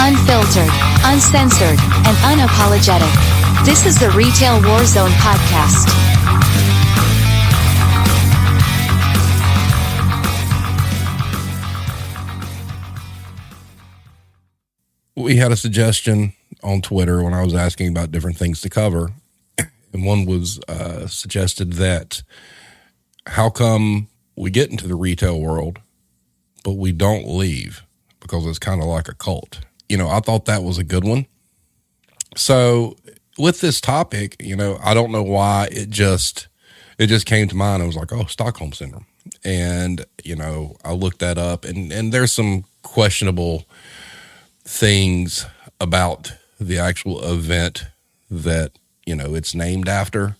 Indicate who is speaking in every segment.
Speaker 1: Unfiltered, uncensored, and unapologetic. This is the Retail Warzone podcast.
Speaker 2: We had a suggestion on Twitter when I was asking about different things to cover. And one was suggested that how come we get into the retail world, but we don't leave because it's kind of like a cult. You know, I thought that was a good one. So with this topic, you know, I don't know why it just came to mind. I was like, oh, Stockholm Syndrome. And, you know, I looked that up and there's some questionable things about the actual event that, you know, it's named after.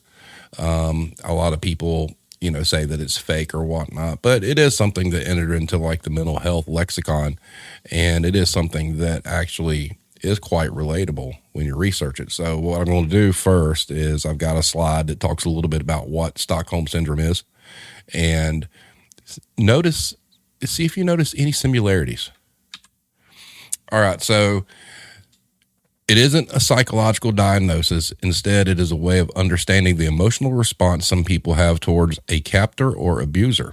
Speaker 2: A lot of people, you know, say that it's fake or whatnot, but it is something that entered into like the mental health lexicon. And it is something that actually is quite relatable when you research it. So what I'm going to do first is I've got a slide that talks a little bit about what Stockholm Syndrome is, and see if you notice any similarities. All right. So it isn't a psychological diagnosis. Instead, it is a way of understanding the emotional response some people have towards a captor or abuser.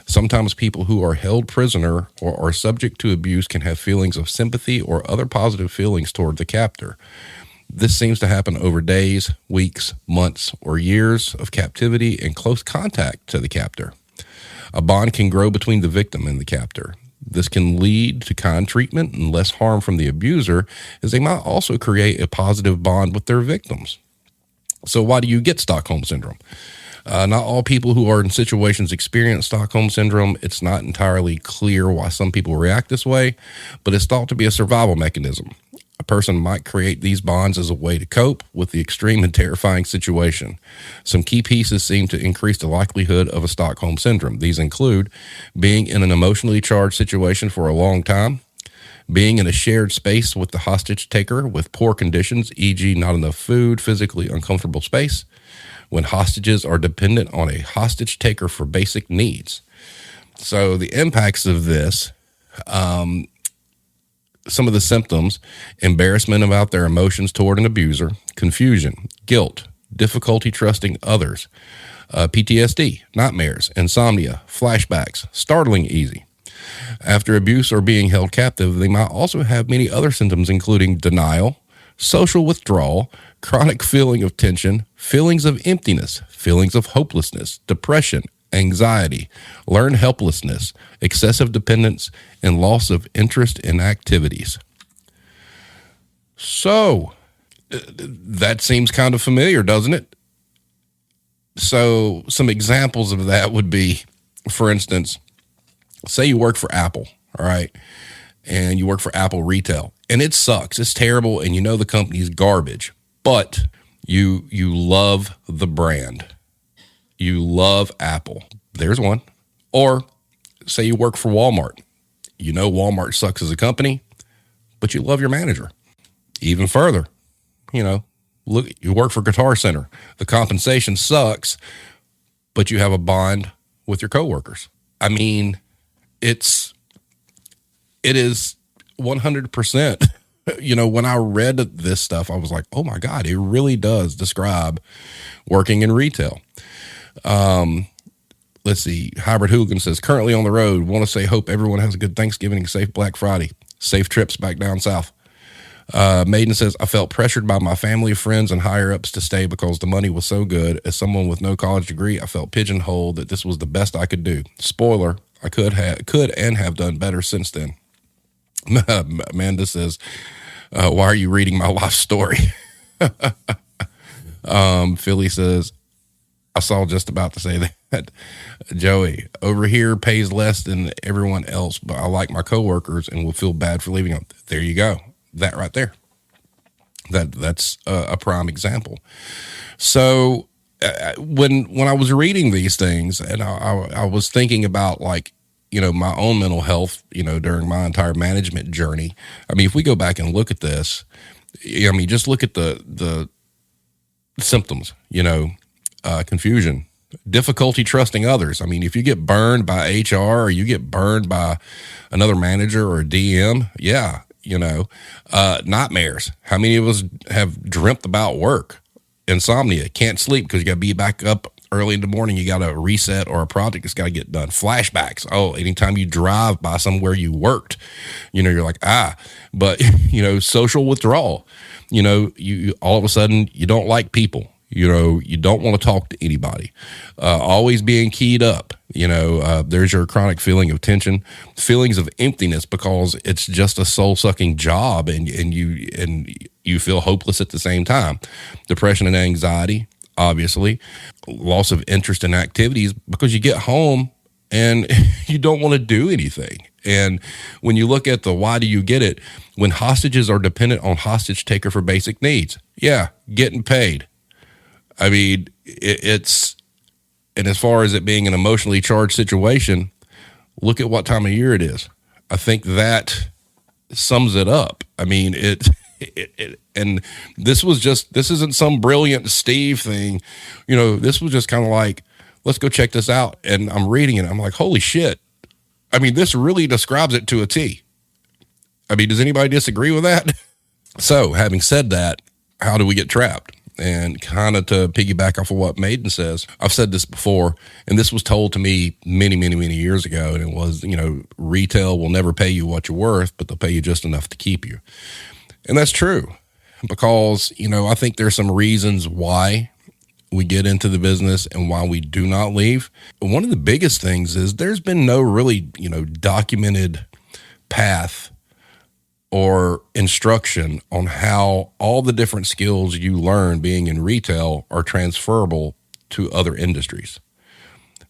Speaker 2: Sometimes people who are held prisoner or are subject to abuse can have feelings of sympathy or other positive feelings toward the captor. This seems to happen over days, weeks, months, or years of captivity and close contact to the captor. A bond can grow between the victim and the captor. This can lead to kind treatment and less harm from the abuser, as they might also create a positive bond with their victims. So why do you get Stockholm Syndrome? Not all people who are in situations experience Stockholm Syndrome. It's not entirely clear why some people react this way, but it's thought to be a survival mechanism. A person might create these bonds as a way to cope with the extreme and terrifying situation. Some key pieces seem to increase the likelihood of a Stockholm Syndrome. These include being in an emotionally charged situation for a long time, being in a shared space with the hostage taker with poor conditions, e.g. not enough food, physically uncomfortable space, when hostages are dependent on a hostage taker for basic needs. So the impacts of this, some of the symptoms: embarrassment about their emotions toward an abuser, confusion, guilt, difficulty trusting others, PTSD, nightmares, insomnia, flashbacks, startling easy. After abuse or being held captive, they might also have many other symptoms, including denial, social withdrawal, chronic feeling of tension, feelings of emptiness, feelings of hopelessness, depression, anxiety, learned helplessness, excessive dependence, and loss of interest in activities. So that seems kind of familiar, doesn't it? So some examples of that would be, for instance, say you work for Apple, all right, and you work for Apple retail, and it sucks. It's terrible, and you know the company's garbage, but you love the brand. You love Apple. There's one. Or say you work for Walmart. You know Walmart sucks as a company, but you love your manager. Even further, you know, look, you work for Guitar Center. The compensation sucks, but you have a bond with your coworkers. I mean, it is 100%. You know, when I read this stuff, I was like, oh my God, it really does describe working in retail. Let's see. Hybrid Hooligan says, currently on the road. Want to say, hope everyone has a good Thanksgiving and safe Black Friday. Safe trips back down south. Maiden says, I felt pressured by my family, friends, and higher ups to stay because the money was so good. As someone with no college degree, I felt pigeonholed that this was the best I could do. Spoiler, I could and have done better since then. Amanda says, why are you reading my life story? Philly says, I saw just about to say that. Joey, over here pays less than everyone else, but I like my coworkers and will feel bad for leaving them. There you go. That right there. That's a prime example. So when I was reading these things, and I was thinking about, like, you know, my own mental health, you know, during my entire management journey. I mean, if we go back and look at this, I mean, just look at the symptoms, you know, confusion, difficulty trusting others. I mean, if you get burned by HR or you get burned by another manager or a DM, yeah, nightmares. How many of us have dreamt about work? Insomnia, can't sleep because you got to be back up early in the morning. You got to reset, or a project that's got to get done. Flashbacks. Oh, anytime you drive by somewhere you worked, you're like, but social withdrawal, you all of a sudden you don't like people. You don't want to talk to anybody, always being keyed up. There's your chronic feeling of tension, feelings of emptiness because it's just a soul sucking job, and you feel hopeless at the same time. Depression and anxiety, obviously, loss of interest in activities because you get home and you don't want to do anything. And when you look at the why do you get it, when hostages are dependent on hostage taker for basic needs, getting paid. I mean, and as far as it being an emotionally charged situation, look at what time of year it is. I think that sums it up. I mean, and this isn't some brilliant Steve thing. This was just kind of like, let's go check this out. And I'm reading it. I'm like, holy shit. I mean, this really describes it to a T. I mean, does anybody disagree with that? So having said that, how do we get trapped? And kind of to piggyback off of what Maiden says, I've said this before, and this was told to me many, many, many years ago. And it was, retail will never pay you what you're worth, but they'll pay you just enough to keep you. And that's true because, I think there's some reasons why we get into the business and why we do not leave. One of the biggest things is there's been no really, documented path or instruction on how all the different skills you learn being in retail are transferable to other industries.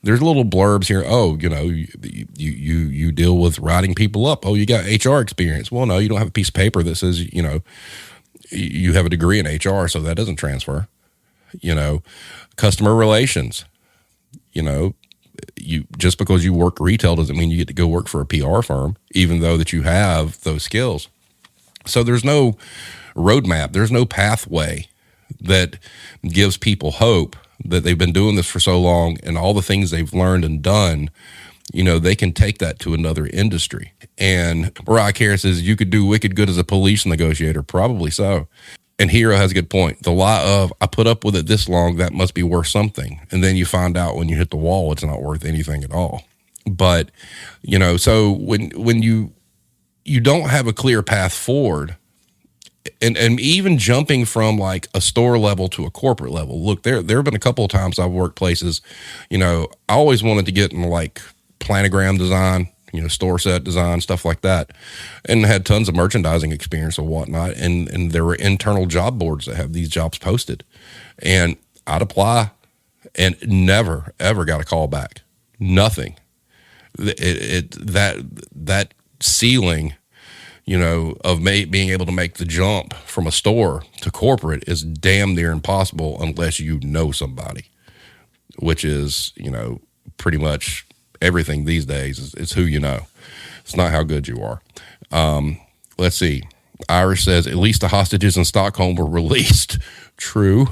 Speaker 2: There's little blurbs here. Oh, you deal with writing people up. Oh, you got HR experience. Well, no, you don't have a piece of paper that says, you have a degree in HR, so that doesn't transfer. Customer relations, you just because you work retail doesn't mean you get to go work for a PR firm, even though that you have those skills. So there's no roadmap. There's no pathway that gives people hope that they've been doing this for so long and all the things they've learned and done, they can take that to another industry. And Mariah Carey says, you could do wicked good as a police negotiator. Probably so. And Hero has a good point. The lie of, I put up with it this long, that must be worth something. And then you find out when you hit the wall, it's not worth anything at all. But, so when you don't have a clear path forward, and even jumping from like a store level to a corporate level, look, there have been a couple of times I've worked places, I always wanted to get in like planogram design, store set design, stuff like that, and had tons of merchandising experience and whatnot. And there were internal job boards that have these jobs posted, and I'd apply and never, ever got a call back. Nothing. That ceiling, of being able to make the jump from a store to corporate is damn near impossible unless you know somebody, which is, pretty much everything these days is who you know. It's not how good you are. Let's see. Irish says, at least the hostages in Stockholm were released. True.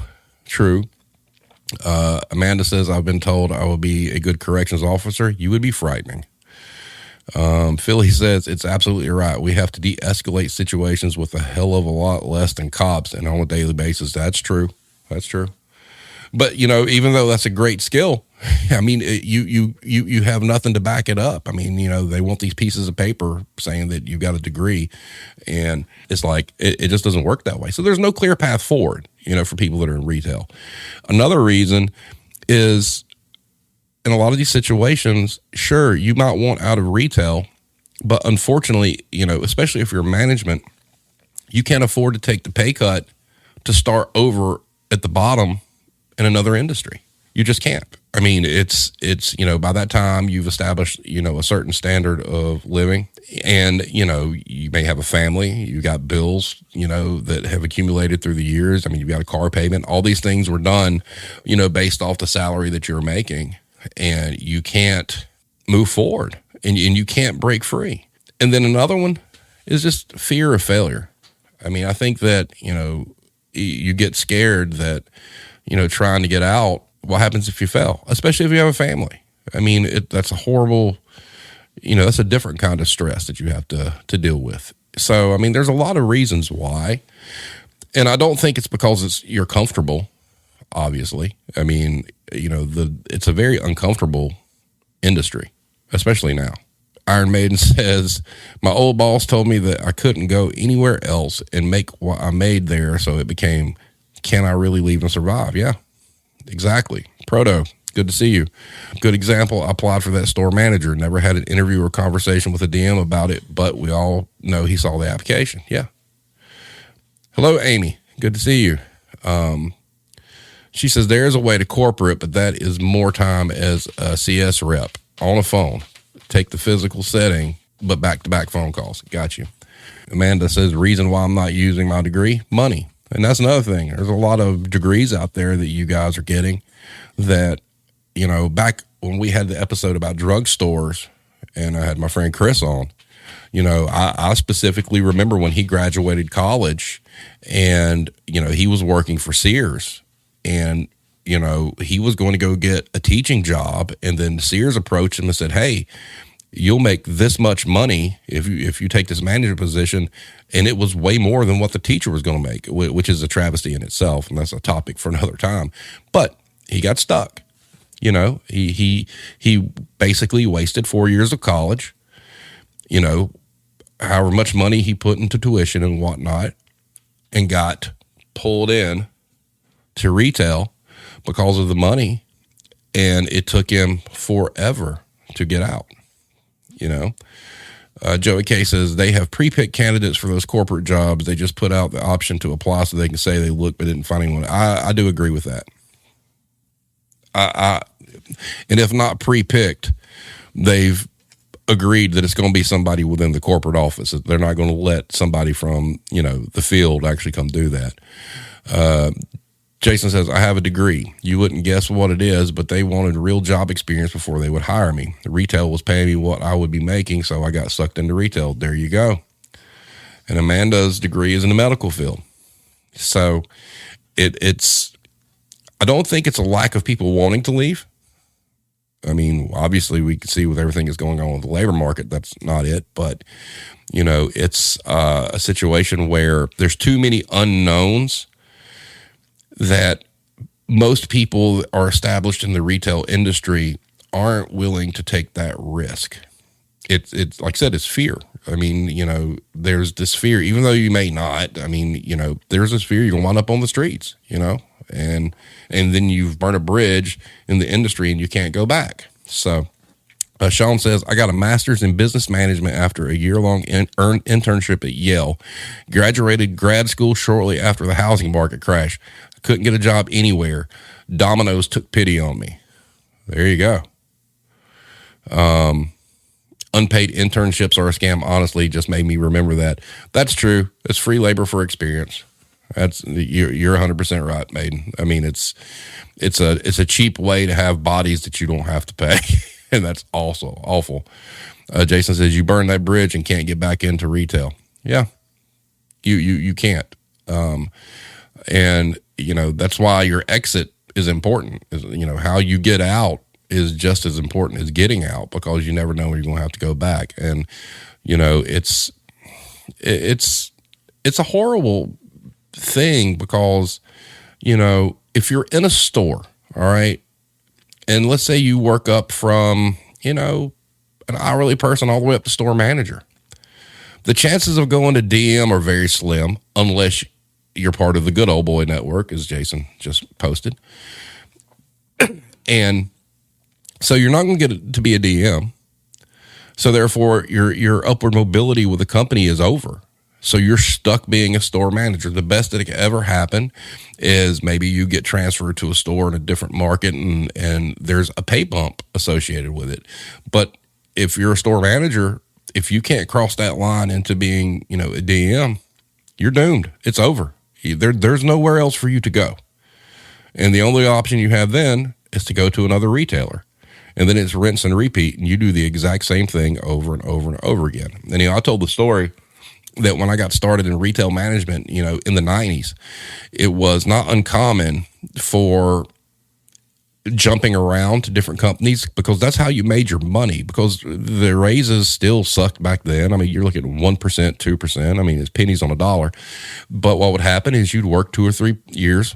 Speaker 2: Amanda says, I've been told I will be a good corrections officer. You would be frightening. Philly says, it's absolutely right. We have to de-escalate situations with a hell of a lot less than cops and on a daily basis. That's true. But, even though that's a great skill, I mean, you have nothing to back it up. I mean, they want these pieces of paper saying that you've got a degree, and it's like, it just doesn't work that way. So there's no clear path forward, for people that are in retail. Another reason is, in a lot of these situations, sure, you might want out of retail, but unfortunately, especially if you're management, you can't afford to take the pay cut to start over at the bottom in another industry. You just can't. I mean, it's by that time you've established, a certain standard of living, and, you may have a family, you got bills, that have accumulated through the years. I mean, you've got a car payment. All these things were done, based off the salary that you're making, and you can't move forward and you can't break free. And then another one is just fear of failure. I mean, I think that, you get scared that, trying to get out, what happens if you fail, especially if you have a family? I mean, that's a horrible, that's a different kind of stress that you have to deal with. So, I mean, there's a lot of reasons why. And I don't think it's because you're comfortable, obviously. I mean, it's a very uncomfortable industry, especially now. Iron Maiden says, my old boss told me that I couldn't go anywhere else and make what I made there. So it became, can I really leave and survive? Yeah, exactly. Proto, good to see you. Good example. I applied for that store manager, never had an interview or conversation with a DM about it, but we all know he saw the application. Yeah. Hello, Amy. Good to see you. She says there is a way to corporate, but that is more time as a CS rep on a phone. Take the physical setting, but back-to-back phone calls. Got you. Amanda says, reason why I'm not using my degree, money. And that's another thing. There's a lot of degrees out there that you guys are getting that, back when we had the episode about drugstores and I had my friend Chris on, I specifically remember when he graduated college and, he was working for Sears and, he was going to go get a teaching job, and then Sears approached him and said, hey, you'll make this much money if you take this manager position. And it was way more than what the teacher was going to make, which is a travesty in itself. And that's a topic for another time. But he got stuck. He basically wasted 4 years of college, however much money he put into tuition and whatnot, and got pulled in to retail because of the money, and it took him forever to get out. Joey K says they have pre-picked candidates for those corporate jobs. They just put out the option to apply so they can say they looked but didn't find anyone. I do agree with that. And if not pre-picked, they've agreed that it's going to be somebody within the corporate office. They're not going to let somebody from the field actually come do that. Jason says, I have a degree. You wouldn't guess what it is, but they wanted real job experience before they would hire me. The retail was paying me what I would be making, so I got sucked into retail. There you go. And Amanda's degree is in the medical field. So I don't think it's a lack of people wanting to leave. I mean, obviously we can see with everything that's going on with the labor market, that's not it. But, it's a situation where there's too many unknowns that most people are established in the retail industry aren't willing to take that risk. It's like I said, it's fear. I mean, there's this fear, even though you may not, there's this fear you're going to wind up on the streets, and then you've burned a bridge in the industry and you can't go back. So Sean says, I got a master's in business management after a year-long internship at Yale. Graduated grad school shortly after the housing market crash. I couldn't get a job anywhere. Domino's took pity on me. There you go. Unpaid internships are a scam. Honestly, just made me remember that. That's true. It's free labor for experience. You're 100% right, Maiden. I mean, it's a cheap way to have bodies that you don't have to pay. And that's also awful. Jason says you burn that bridge and can't get back into retail. Yeah, you can't. And that's why your exit is important. How you get out is just as important as getting out, because you never know when you're going to have to go back. And it's a horrible thing because if you're in a store, all right, and let's say you work up from, an hourly person all the way up to store manager. The chances of going to DM are very slim unless you're part of the good old boy network, as Jason just posted. And so you're not going to get to be a DM. So therefore, your upward mobility with the company is over. So you're stuck being a store manager. The best that could ever happen is maybe you get transferred to a store in a different market and there's a pay bump associated with it. But if you're a store manager, if you can't cross that line into being, a DM, you're doomed. It's over. There's nowhere else for you to go. And the only option you have then is to go to another retailer. And then it's rinse and repeat, and you do the exact same thing over and over and over again. And, I told the story that when I got started in retail management, in the 90s, it was not uncommon for jumping around to different companies because that's how you made your money, because the raises still sucked back then. I mean, you're looking at 1%, 2%. I mean, it's pennies on a dollar. But what would happen is you'd work 2 or 3 years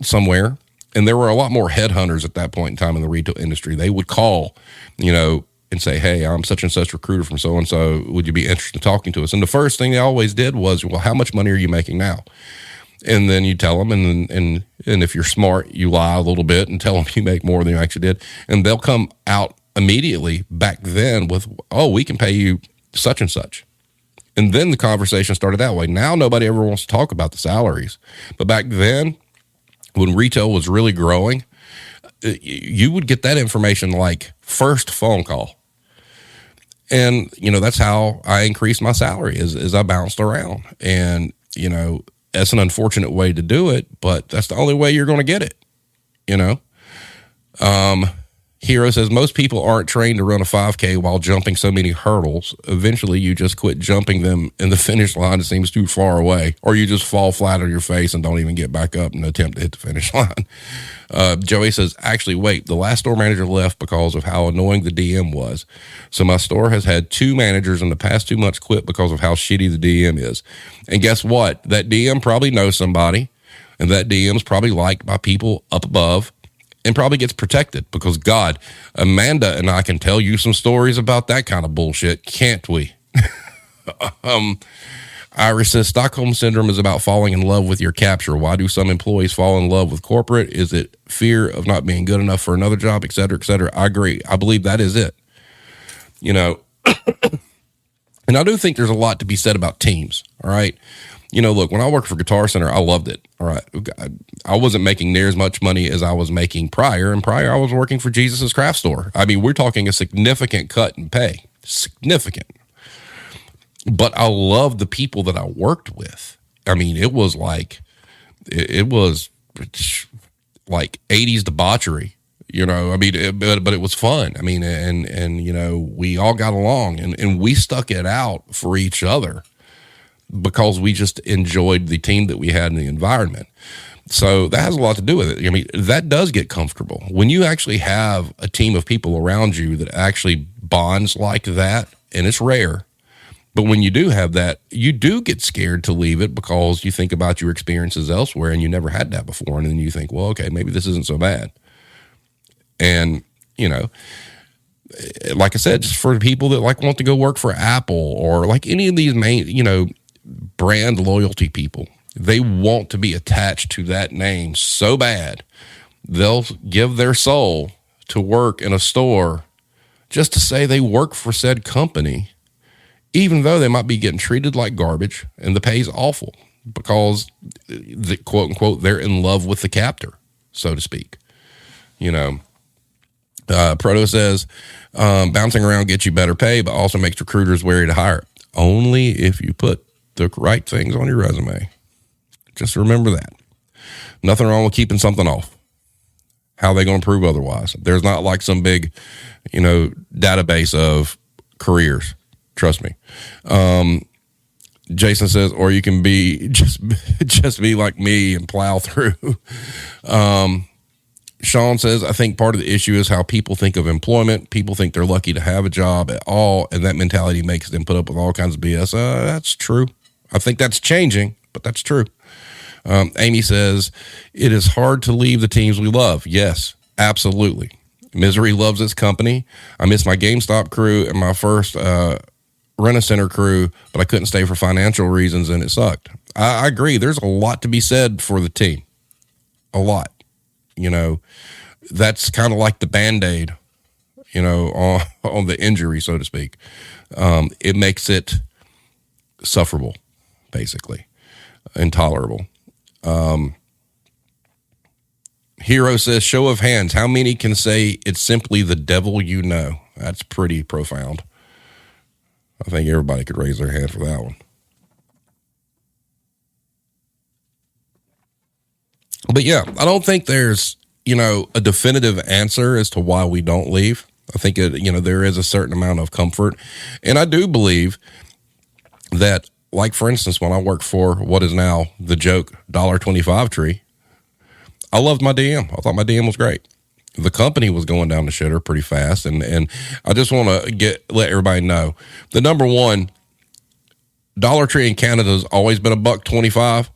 Speaker 2: somewhere, and there were a lot more headhunters at that point in time in the retail industry. They would call, and say, hey, I'm such and such recruiter from so-and-so. Would you be interested in talking to us? And the first thing they always did was, well, how much money are you making now? And then you tell them, and if you're smart, you lie a little bit and tell them you make more than you actually did. And they'll come out immediately back then with, oh, we can pay you such and such. And then the conversation started that way. Now nobody ever wants to talk about the salaries. But back then, when retail was really growing, you would get that information like first phone call. And, that's how I increased my salary is I bounced around. And, that's an unfortunate way to do it, but that's the only way you're going to get it, Hero says, most people aren't trained to run a 5K while jumping so many hurdles. Eventually, you just quit jumping them in the finish line. It seems too far away. Or you just fall flat on your face and don't even get back up and attempt to hit the finish line. Joey says, actually, wait, the last store manager left because of how annoying the DM was. So my store has had 2 managers in the past 2 months quit because of how shitty the DM is. And guess what? That DM probably knows somebody, and that DM's probably liked by people up above, and probably gets protected because, God, Amanda and I can tell you some stories about that kind of bullshit, can't we? Iris says, Stockholm Syndrome is about falling in love with your capture. Why do some employees fall in love with corporate? Is it fear of not being good enough for another job, et cetera, et cetera? I agree. I believe that is it. And I do think there's a lot to be said about teams, all right? Look, when I worked for Guitar Center, I loved it. All right. I wasn't making near as much money as I was making prior. And prior, I was working for Jesus's Craft Store. I mean, we're talking a significant cut in pay. Significant. But I loved the people that I worked with. I mean, it was like 80s debauchery, I mean, but it was fun. I mean, and we all got along and we stuck it out for each other, because we just enjoyed the team that we had in the environment. So that has a lot to do with it. I mean, that does get comfortable. When you actually have a team of people around you that actually bonds like that, and it's rare, but when you do have that, you do get scared to leave it because you think about your experiences elsewhere and you never had that before. And then you think, well, okay, maybe this isn't so bad. And, like I said, just for people that want to go work for Apple or any of these main, brand loyalty people, they want to be attached to that name so bad they'll give their soul to work in a store just to say they work for said company, even though they might be getting treated like garbage and the pay's awful because the quote unquote they're in love with the captor, so to speak. Proto says bouncing around gets you better pay but also makes recruiters wary to hire. Only if you put the right things on your resume. Just remember that. Nothing wrong with keeping something off. How are they going to prove otherwise? There's not like some big, database of careers. Trust me. Jason says, or you can be just be like me and plow through. Sean says, I think part of the issue is how people think of employment. People think they're lucky to have a job at all, and that mentality makes them put up with all kinds of BS. That's true. I think that's changing, but that's true. Amy says, it is hard to leave the teams we love. Yes, absolutely. Misery loves its company. I miss my GameStop crew and my first Rent-A-Center crew, but I couldn't stay for financial reasons, and it sucked. I agree. There's a lot to be said for the team. A lot. That's kind of like the Band-Aid, on the injury, so to speak. It makes it sufferable, basically, intolerable. Hero says, show of hands, how many can say it's simply the devil you know? That's pretty profound. I think everybody could raise their hand for that one. But yeah, I don't think there's, a definitive answer as to why we don't leave. I think, there is a certain amount of comfort. And I do believe that, like, for instance, when I worked for what is now the joke $1.25 tree, I loved my DM. I thought my DM was great. The company was going down the shitter pretty fast. And I just want to let everybody know the number one, Dollar Tree in Canada has always been $1.25.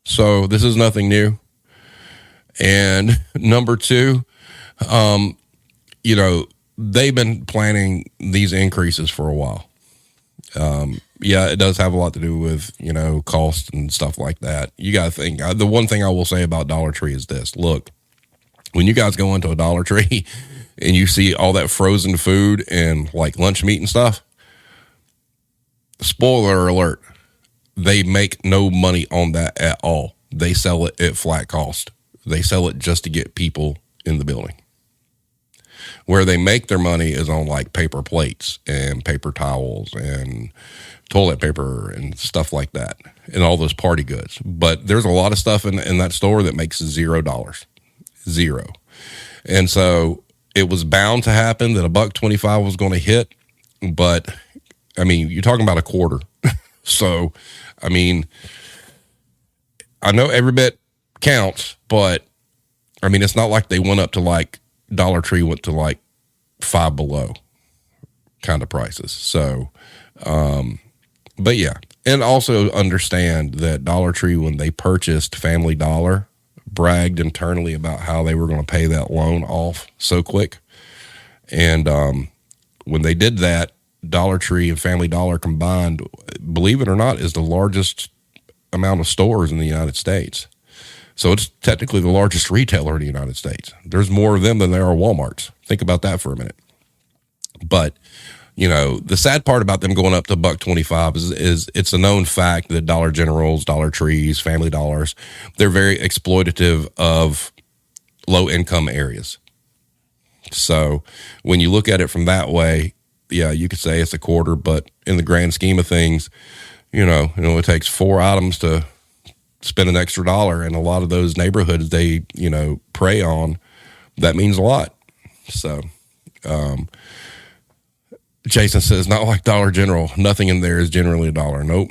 Speaker 2: So this is nothing new. And number two, they've been planning these increases for a while. Yeah, it does have a lot to do with, cost and stuff like that. You got to think. The one thing I will say about Dollar Tree is this. Look, when you guys go into a Dollar Tree and you see all that frozen food and like lunch meat and stuff, spoiler alert, they make no money on that at all. They sell it at flat cost. They sell it just to get people in the building. Where they make their money is on like paper plates and paper towels and toilet paper and stuff like that and all those party goods. But there's a lot of stuff in that store that makes $0. Zero. And so it was bound to happen that $1.25 was going to hit. But I mean, you're talking about a quarter. So, I mean, I know every bit counts, but I mean, it's not like they went up to like Dollar Tree went to like Five Below kind of prices. So, but yeah, and also understand that Dollar Tree, when they purchased Family Dollar, bragged internally about how they were going to pay that loan off so quick. And when they did that, Dollar Tree and Family Dollar combined, believe it or not, is the largest amount of stores in the United States. So it's technically the largest retailer in the United States. There's more of them than there are Walmarts. Think about that for a minute. But, the sad part about them going up to $1.25 is it's a known fact that Dollar Generals, Dollar Trees, Family Dollars, they're very exploitative of low income areas. So when you look at it from that way, yeah, you could say it's a quarter, but in the grand scheme of things, it takes 4 items to spend an extra $1. And a lot of those neighborhoods they, prey on, that means a lot. So, Jason says, not like Dollar General. Nothing in there is generally $1. Nope.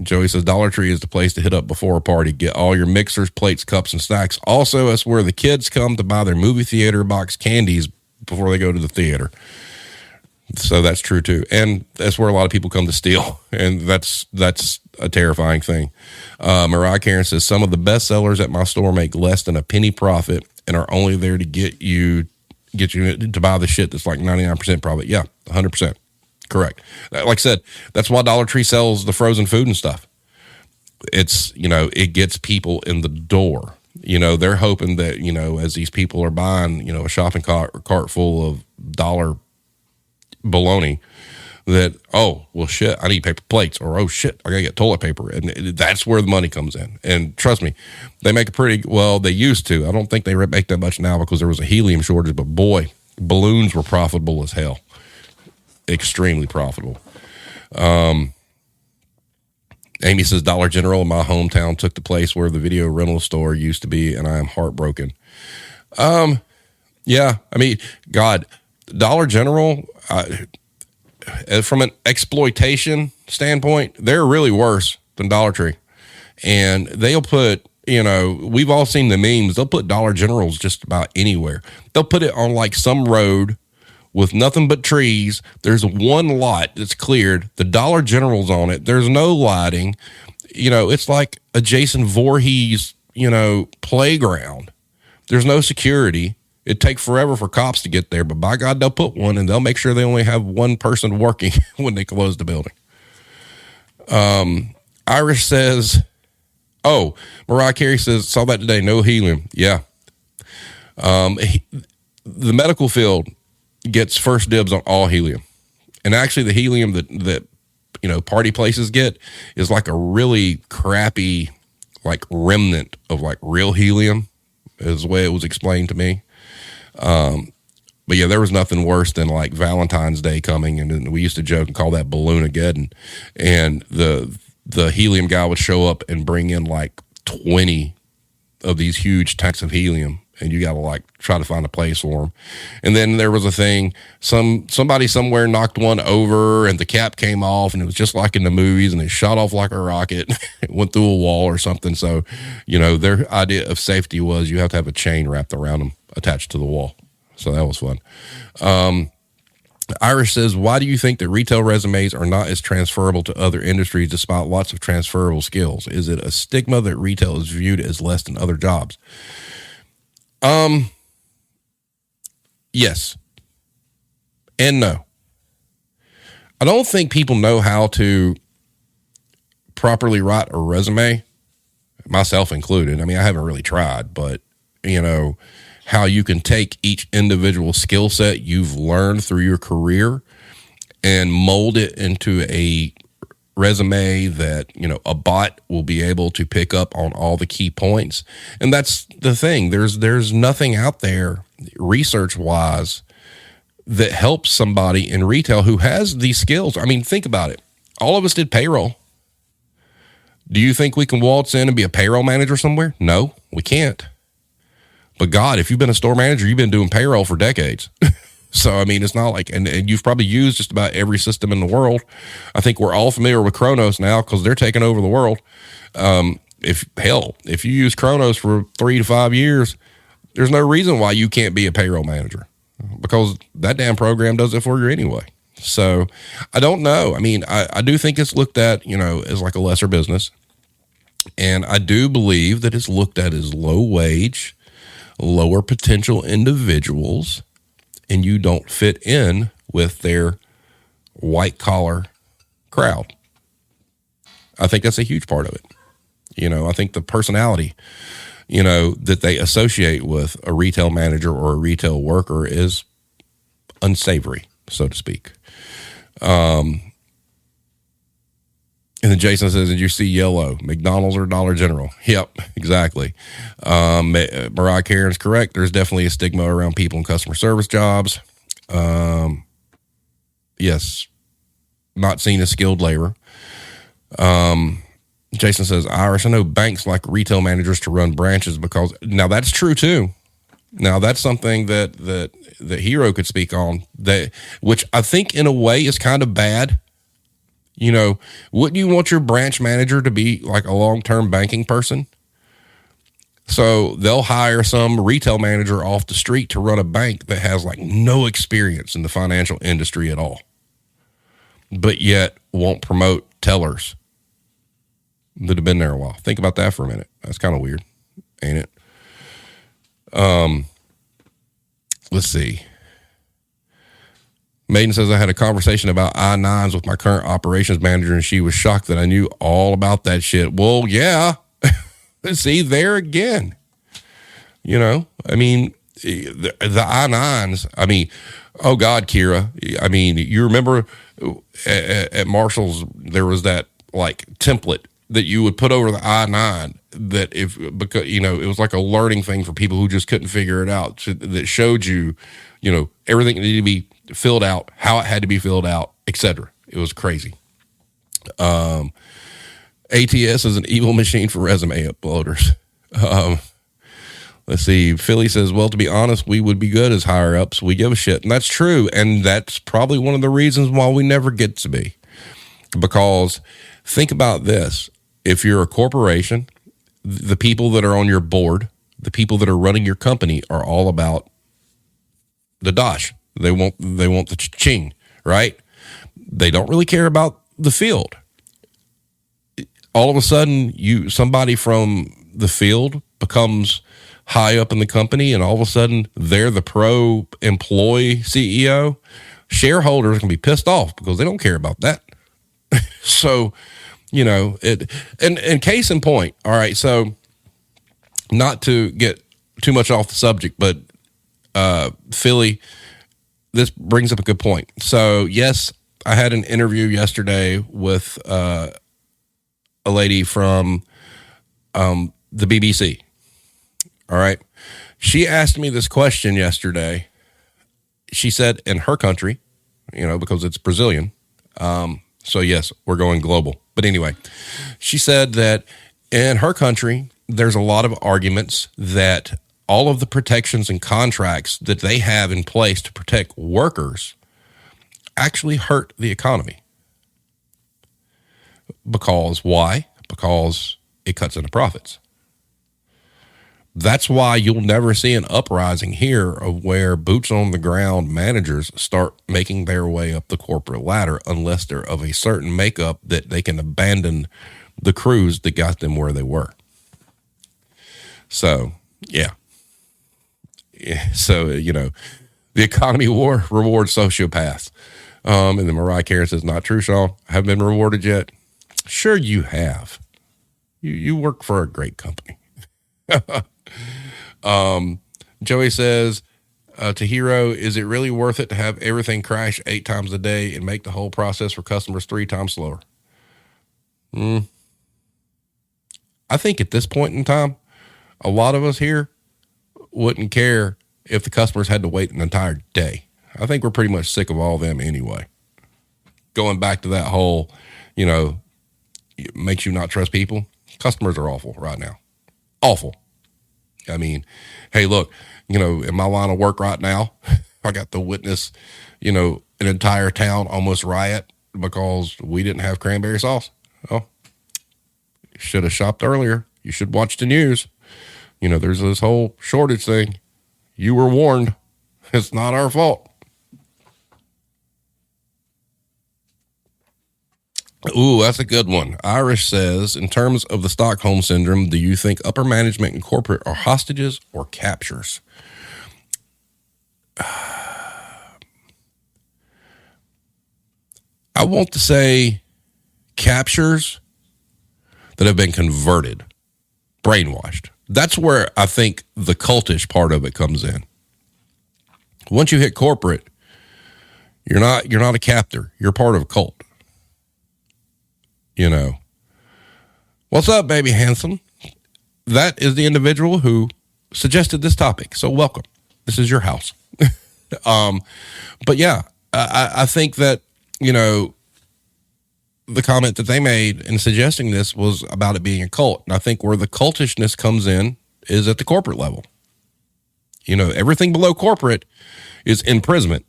Speaker 2: Joey says, Dollar Tree is the place to hit up before a party. Get all your mixers, plates, cups, and snacks. Also, that's where the kids come to buy their movie theater box candies before they go to the theater. So that's true too. And that's where a lot of people come to steal. And that's a terrifying thing. Mariah Karen says, some of the best sellers at my store make less than a penny profit and are only there to get you to buy the shit that's like 99% profit. Yeah, 100%. Correct. Like I said, that's why Dollar Tree sells the frozen food and stuff. It's, it gets people in the door. They're hoping that, as these people are buying, a shopping cart full of dollar baloney, that, oh, well, shit, I need paper plates, or, oh, shit, I gotta get toilet paper. And that's where the money comes in. And trust me, they make they used to. I don't think they make that much now because there was a helium shortage, but boy, balloons were profitable as hell. Extremely profitable. Amy says, Dollar General in my hometown took the place where the video rental store used to be, and I am heartbroken. Yeah, I mean, God, Dollar General, from an exploitation standpoint, they're really worse than Dollar Tree. And they'll put, we've all seen the memes. They'll put Dollar Generals just about anywhere. They'll put it on like some road with nothing but trees. There's one lot that's cleared. The Dollar General's on it. There's no lighting. It's like a Jason Voorhees, playground. There's no security. It'd take forever for cops to get there, but by God, they'll put one, and they'll make sure they only have one person working when they close the building. Irish says, Mariah Carey says, saw that today, no helium. Yeah. The medical field gets first dibs on all helium. And actually the helium that party places get is like a really crappy, like remnant of like real helium, is the way it was explained to me. But yeah, there was nothing worse than like Valentine's Day coming, and we used to joke and call that Balloon-ageddon. And the helium guy would show up and bring in like 20 of these huge tanks of helium, and you got to like try to find a place for them. And then there was a thing, somebody somewhere knocked one over and the cap came off, and it was just like in the movies, and it shot off like a rocket. It went through a wall or something. So, their idea of safety was you have to have a chain wrapped around them, attached to the wall. So that was fun. Irish says, why do you think that retail resumes are not as transferable to other industries despite lots of transferable skills? Is it a stigma that retail is viewed as less than other jobs? Yes and no. I don't think people know how to properly write a resume, myself included. I mean, I haven't really tried, but how you can take each individual skill set you've learned through your career and mold it into a resume that, a bot will be able to pick up on all the key points. And that's the thing. There's nothing out there research wise that helps somebody in retail who has these skills. I mean, think about it. All of us did payroll. Do you think we can waltz in and be a payroll manager somewhere? No, we can't. But God, if you've been a store manager, you've been doing payroll for decades. So, I mean, it's not like, and you've probably used just about every system in the world. I think we're all familiar with Kronos now because they're taking over the world. If you use Kronos for 3 to 5 years, there's no reason why you can't be a payroll manager because that damn program does it for you anyway. So I don't know. I mean, I do think it's looked at, as like a lesser business. And I do believe that it's looked at as low wage, lower potential individuals, and you don't fit in with their white collar crowd. I think that's a huge part of it. I think the personality, that they associate with a retail manager or a retail worker is unsavory, so to speak. And then Jason says, did you see yellow? McDonald's or Dollar General? Yep, exactly. Mariah Karen's correct. There's definitely a stigma around people in customer service jobs. Yes, not seen as skilled labor. Jason says, Irish, I know banks like retail managers to run branches because now that's true too. Now that's something that Hero could speak on, which I think in a way is kind of bad. Wouldn't you want your branch manager to be like a long-term banking person? So they'll hire some retail manager off the street to run a bank that has like no experience in the financial industry at all, but yet won't promote tellers that have been there a while. Think about that for a minute. That's kind of weird, ain't it? Let's see. Maiden says, I had a conversation about I-9s with my current operations manager, and she was shocked that I knew all about that shit. Well, yeah. See, there again. I mean, the I-9s, I mean, oh God, Kira. I mean, you remember at Marshall's, there was that like template that you would put over the I-9 because it was like a learning thing for people who just couldn't figure it out, that showed you, everything that needed to be filled out, how it had to be filled out, etc. It was crazy. ATS is an evil machine for resume uploaders. Let's see. Philly says, well, to be honest, we would be good as higher ups. We give a shit. And that's true. And that's probably one of the reasons why we never get to be. Because think about this. If you're a corporation, the people that are on your board, the people that are running your company are all about the dosh. They want the ching, right? They don't really care about the field. All of a sudden, somebody from the field becomes high up in the company, and all of a sudden, they're the pro employee CEO. Shareholders can be pissed off because they don't care about that. So, and case in point, all right, so not to get too much off the subject, but Philly, this brings up a good point. So, yes, I had an interview yesterday with a lady from the BBC. All right. She asked me this question yesterday. She said in her country, because it's Brazilian. So, yes, we're going global. But anyway, she said that in her country, there's a lot of arguments that all of the protections and contracts that they have in place to protect workers actually hurt the economy. Because why? Because it cuts into profits. That's why you'll never see an uprising here of where boots on the ground managers start making their way up the corporate ladder unless they're of a certain makeup that they can abandon the crews that got them where they were. So, yeah. So, the economy war rewards sociopaths. And then Mariah Carey says, not true, Sean. Haven't been rewarded yet. Sure you have. You work for a great company. Joey says, to Hero, is it really worth it to have everything crash 8 times a day and make the whole process for customers 3 times slower? I think at this point in time, a lot of us here wouldn't care if the customers had to wait an entire day. I think we're pretty much sick of all of them anyway. Going back to that whole, it makes you not trust people. Customers are awful right now. Awful. I mean, hey, look, in my line of work right now, I got to witness, an entire town almost riot because we didn't have cranberry sauce. Oh, should have shopped earlier. You should watch the news. There's this whole shortage thing. You were warned. It's not our fault. Ooh, that's a good one. Irish says, in terms of the Stockholm Syndrome, do you think upper management and corporate are hostages or captures? I want to say captures that have been converted, brainwashed. That's where I think the cultish part of it comes in. Once you hit corporate, you're not a captor. You're part of a cult. What's up, baby handsome? That is the individual who suggested this topic. So welcome. This is your house. But yeah, I think that, the comment that they made in suggesting this was about it being a cult. And I think where the cultishness comes in is at the corporate level. Everything below corporate is imprisonment.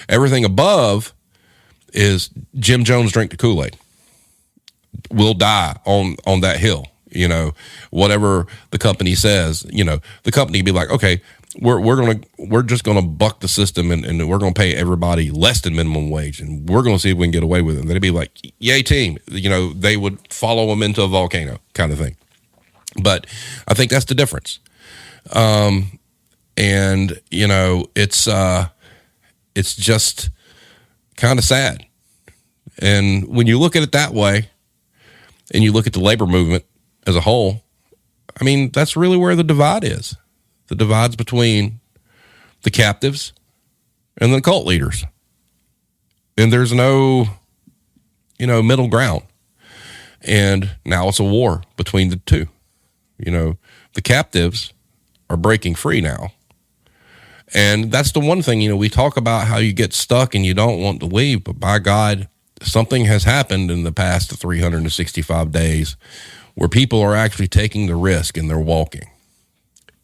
Speaker 2: Everything above is Jim Jones drink the Kool-Aid. We'll die on that hill. Whatever the company says, the company be like, okay, we're just gonna buck the system and we're gonna pay everybody less than minimum wage and we're gonna see if we can get away with it. And they'd be like, yay team. They would follow them into a volcano kind of thing. But I think that's the difference. It's just kind of sad. And when you look at it that way and you look at the labor movement as a whole, I mean, that's really where the divide is. The divide's between the captives and the cult leaders. And there's no, middle ground. And now it's a war between the two. The captives are breaking free now. And that's the one thing, we talk about how you get stuck and you don't want to leave, but by God, something has happened in the past 365 days where people are actually taking the risk and they're walking.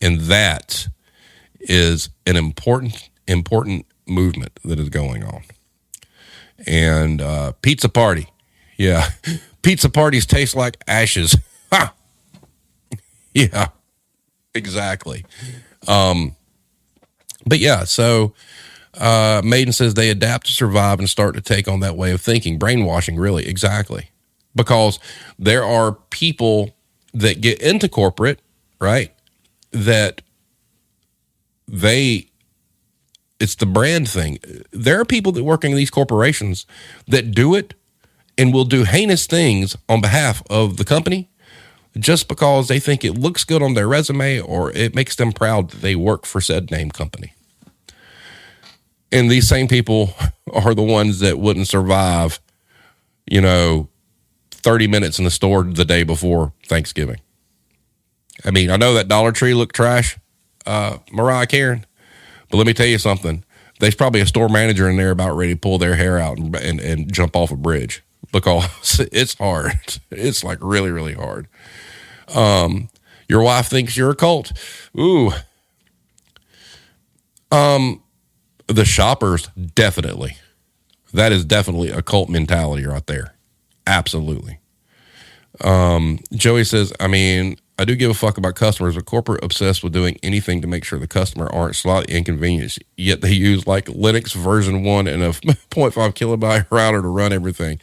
Speaker 2: And that is an important movement that is going on. And pizza party. Yeah. Pizza parties taste like ashes. Ha! Yeah, exactly. But yeah, so Maiden says they adapt to survive and start to take on that way of thinking. Brainwashing, really, exactly. Because there are people that get into corporate, right, that it's the brand thing. There are people that work in these corporations that do it and will do heinous things on behalf of the company just because they think it looks good on their resume or it makes them proud that they work for said name company. And these same people are the ones that wouldn't survive, 30 minutes in the store the day before Thanksgiving. I mean, I know that Dollar Tree looked trash, Mariah Karen, but let me tell you something. There's probably a store manager in there about ready to pull their hair out and jump off a bridge because it's hard. It's like really, really hard. Your wife thinks you're a cult. Ooh. The shoppers, definitely. That is definitely a cult mentality right there. Absolutely. Joey says, I mean, I do give a fuck about customers, but corporate obsessed with doing anything to make sure the customer aren't slightly inconvenienced. Yet they use like Linux version 1 and a 0.5 kilobyte router to run everything.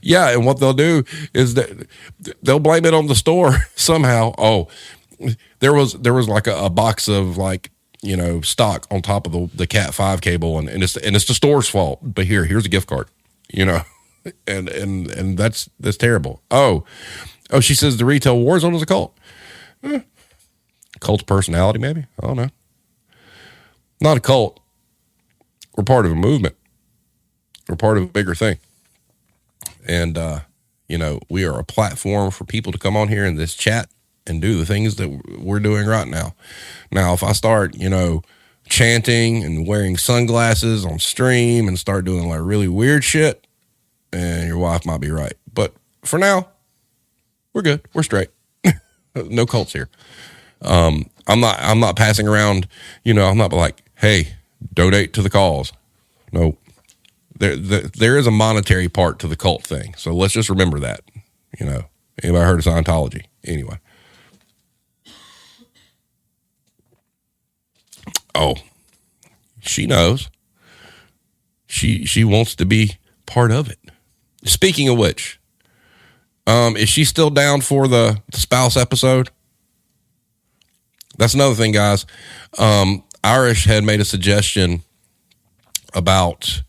Speaker 2: Yeah, and what they'll do is that they'll blame it on the store somehow. Oh, there was like a box of like, you know, stock on top of the Cat 5 cable, and it's the store's fault. But here's a gift card, you know, and that's terrible. Oh, she says the retail war zone is a cult. Cult of personality, maybe. I don't know. Not a cult. We're part of a movement. We're part of a bigger thing. And, you know, we are a platform for people to come on here in this chat and do the things that we're doing right now. Now, if I start, you know, chanting and wearing sunglasses on stream and start doing like really weird shit, and your wife might be right. But for now, we're good. We're straight. No cults here. I'm not passing around, you know, I'm not like, hey, donate to the cause. No, there is a monetary part to the cult thing. So let's just remember that, you know. Anybody heard of Scientology? Anyway. Oh, she knows. She wants to be part of it. Speaking of which, is she still down for the spouse episode? That's another thing, guys. Irish had made a suggestion about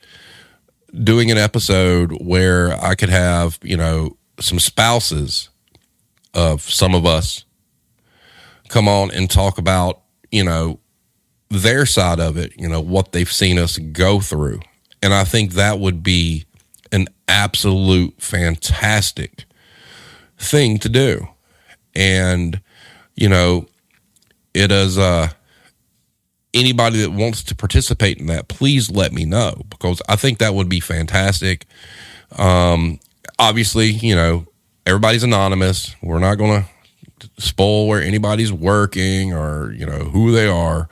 Speaker 2: doing an episode where I could have, you know, some spouses of some of us come on and talk about, you know, their side of it, you know, what they've seen us go through. And I think that would be an absolute fantastic thing to do. And, you know, it is anybody that wants to participate in that, please let me know, because I think that would be fantastic. Obviously, you know, everybody's anonymous. We're not going to spoil where anybody's working or, you know, who they are.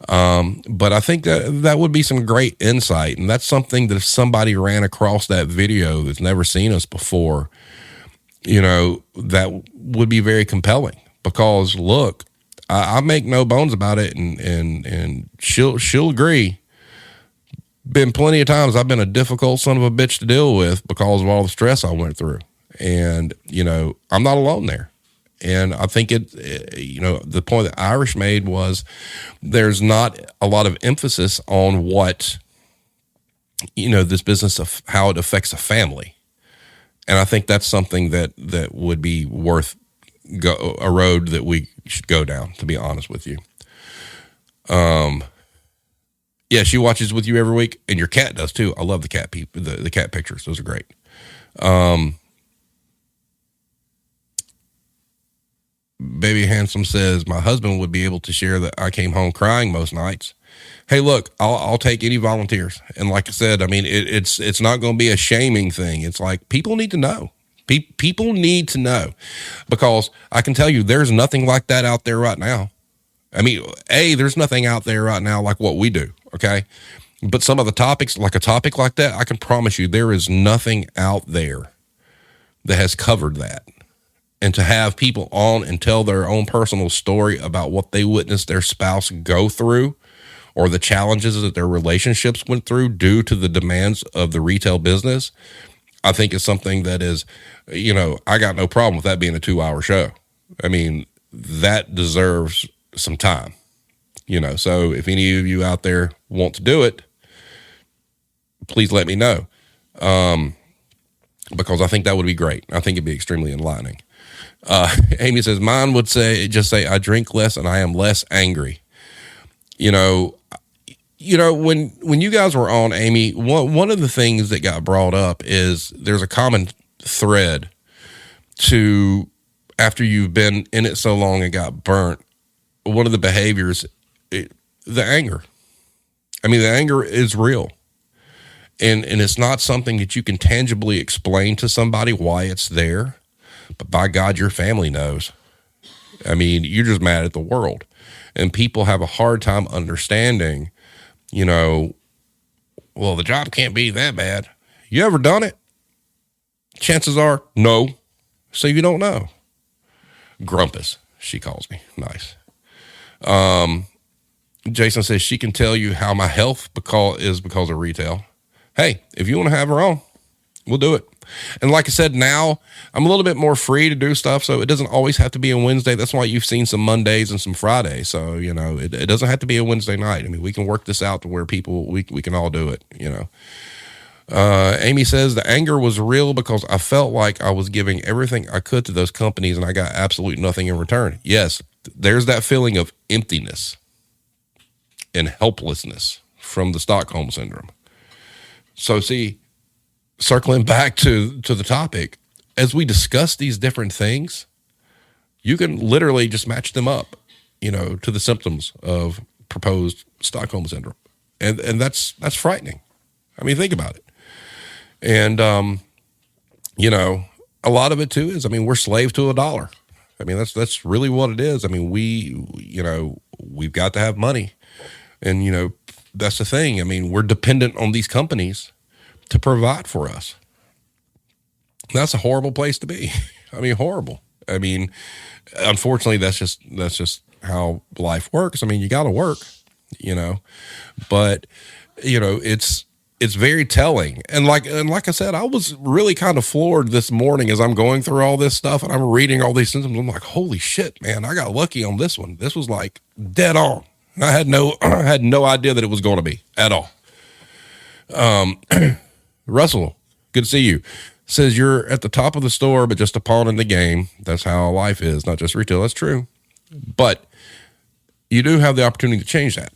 Speaker 2: But I think that would be some great insight. And that's something that if somebody ran across that video that's never seen us before, you know, that would be very compelling, because look, I make no bones about it. And she'll agree. Been plenty of times I've been a difficult son of a bitch to deal with because of all the stress I went through. And, you know, I'm not alone there. And I think you know, the point that Irish made was there's not a lot of emphasis on what, you know, this business of how it affects a family. And I think that's something that would be worth a road that we should go down, to be honest with you. Yeah, she watches with you every week, and your cat does too. I love the cat the cat pictures. Those are great. Baby Handsome says, my husband would be able to share that I came home crying most nights. Hey, look, I'll take any volunteers. And like I said, I mean, it's not going to be a shaming thing. It's like, people need to know. People need to know, because I can tell you there's nothing like that out there right now. I mean, there's nothing out there right now like what we do. Okay. But some of the topics, like a topic like that, I can promise you there is nothing out there that has covered that. And to have people on and tell their own personal story about what they witnessed their spouse go through, or the challenges that their relationships went through due to the demands of the retail business, I think is something that is, you know, I got no problem with that being a 2-hour show. I mean, that deserves some time, you know. So if any of you out there want to do it, please let me know, because I think that would be great. I think it'd be extremely enlightening. Amy says, mine would just say, I drink less and I am less angry. You know, when you guys were on, Amy, one of the things that got brought up is there's a common thread to, after you've been in it so long and got burnt, one of the behaviors, the anger. I mean, the anger is real. And it's not something that you can tangibly explain to somebody why it's there. But by God, your family knows. I mean, you're just mad at the world. And people have a hard time understanding, you know, well, the job can't be that bad. You ever done it? Chances are, no. So you don't know. Grumpus. she calls me. Nice. Jason says she can tell you how my health is because of retail. Hey, if you want to have her on, we'll do it. And like I said, now I'm a little bit more free to do stuff, so it doesn't always have to be a Wednesday. That's why you've seen some Mondays and some Fridays. So, you know, it doesn't have to be a Wednesday night. I mean, we can work this out to where we can all do it, you know. Amy says the anger was real because I felt like I was giving everything I could to those companies and I got absolutely nothing in return. Yes, there's that feeling of emptiness and helplessness from the Stockholm Syndrome. So see, circling back to the topic, as we discuss these different things, you can literally just match them up, you know, to the symptoms of proposed Stockholm Syndrome. And that's frightening. I mean, think about it. And, you know, a lot of it too is, I mean, we're slave to $1. I mean, that's really what it is. I mean, we've got to have money. And, you know, that's the thing. I mean, we're dependent on these companies to provide for us. That's a horrible place to be. I mean, horrible. I mean, unfortunately, that's just how life works. I mean, you got to work, you know, but, you know, it's very telling. And like I said, I was really kind of floored this morning as I'm going through all this stuff and I'm reading all these symptoms. I'm like, holy shit, man, I got lucky on this one. This was like dead on. I had no idea that it was going to be at all. Russell, good to see you. Says you're at the top of the store, but just a pawn in the game. That's how life is, not just retail. That's true. But you do have the opportunity to change that.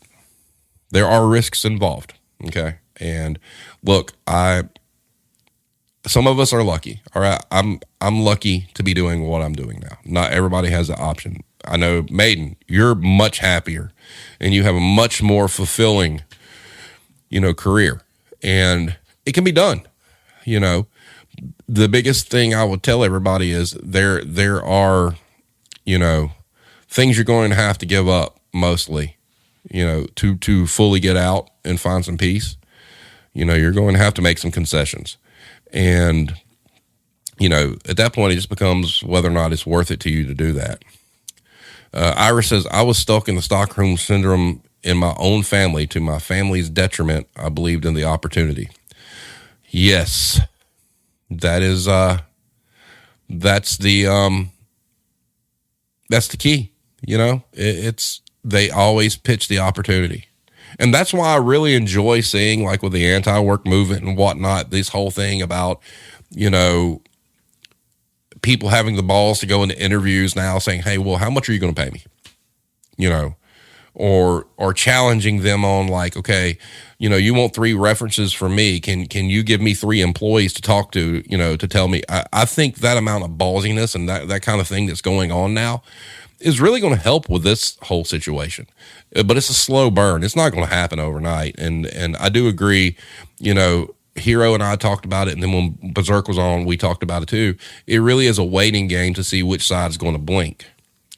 Speaker 2: There are risks involved. Okay. And look, some of us are lucky. All right. I'm lucky to be doing what I'm doing now. Not everybody has the option. I know, Maiden, you're much happier and you have a much more fulfilling, you know, career, and it can be done. You know, the biggest thing I would tell everybody is there are, you know, things you're going to have to give up mostly, you know, to fully get out and find some peace. You know, you're going to have to make some concessions. And, you know, at that point, it just becomes whether or not it's worth it to you to do that. Iris says, I was stuck in the Stockholm Syndrome in my own family. To my family's detriment, I believed in the opportunity. Yes, that is, that's the key, you know, they always pitch the opportunity. And that's why I really enjoy seeing, like with the anti-work movement and whatnot, this whole thing about, you know, people having the balls to go into interviews now saying, hey, well, how much are you going to pay me? You know, or challenging them on like, okay, you know, you want 3 references from me. Can you give me 3 employees to talk to, you know, to tell me? I think that amount of ballsiness and that kind of thing that's going on now is really going to help with this whole situation. But it's a slow burn. It's not going to happen overnight. And I do agree, you know, Hero and I talked about it, and then when Berserk was on, we talked about it too. It really is a waiting game to see which side is going to blink.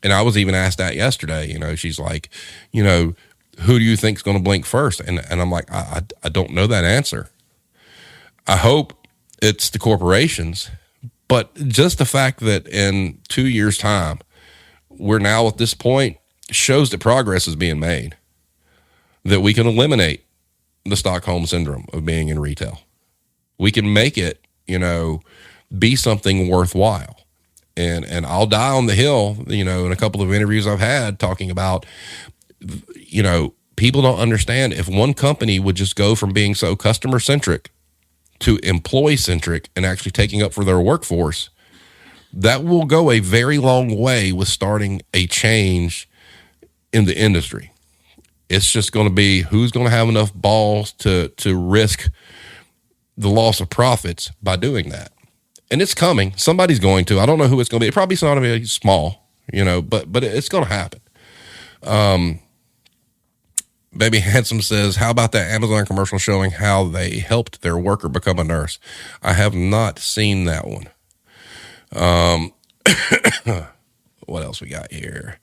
Speaker 2: And I was even asked that yesterday. You know, she's like, you know, who do you think is going to blink first? And I'm like, I don't know that answer. I hope it's the corporations, but just the fact that in 2 years' time, we're now at this point shows that progress is being made, that we can eliminate the Stockholm Syndrome of being in retail. We can make it, you know, be something worthwhile. And I'll die on the hill, you know, in a couple of interviews I've had talking about, you know, people don't understand if one company would just go from being so customer centric to employee centric and actually taking up for their workforce, that will go a very long way with starting a change in the industry. It's just going to be who's going to have enough balls to risk the loss of profits by doing that. And it's coming. Somebody's going to. I don't know who it's going to be. It probably not going to be small, you know, but it's going to happen. Baby Handsome says, how about that Amazon commercial showing how they helped their worker become a nurse? I have not seen that one. What else we got here?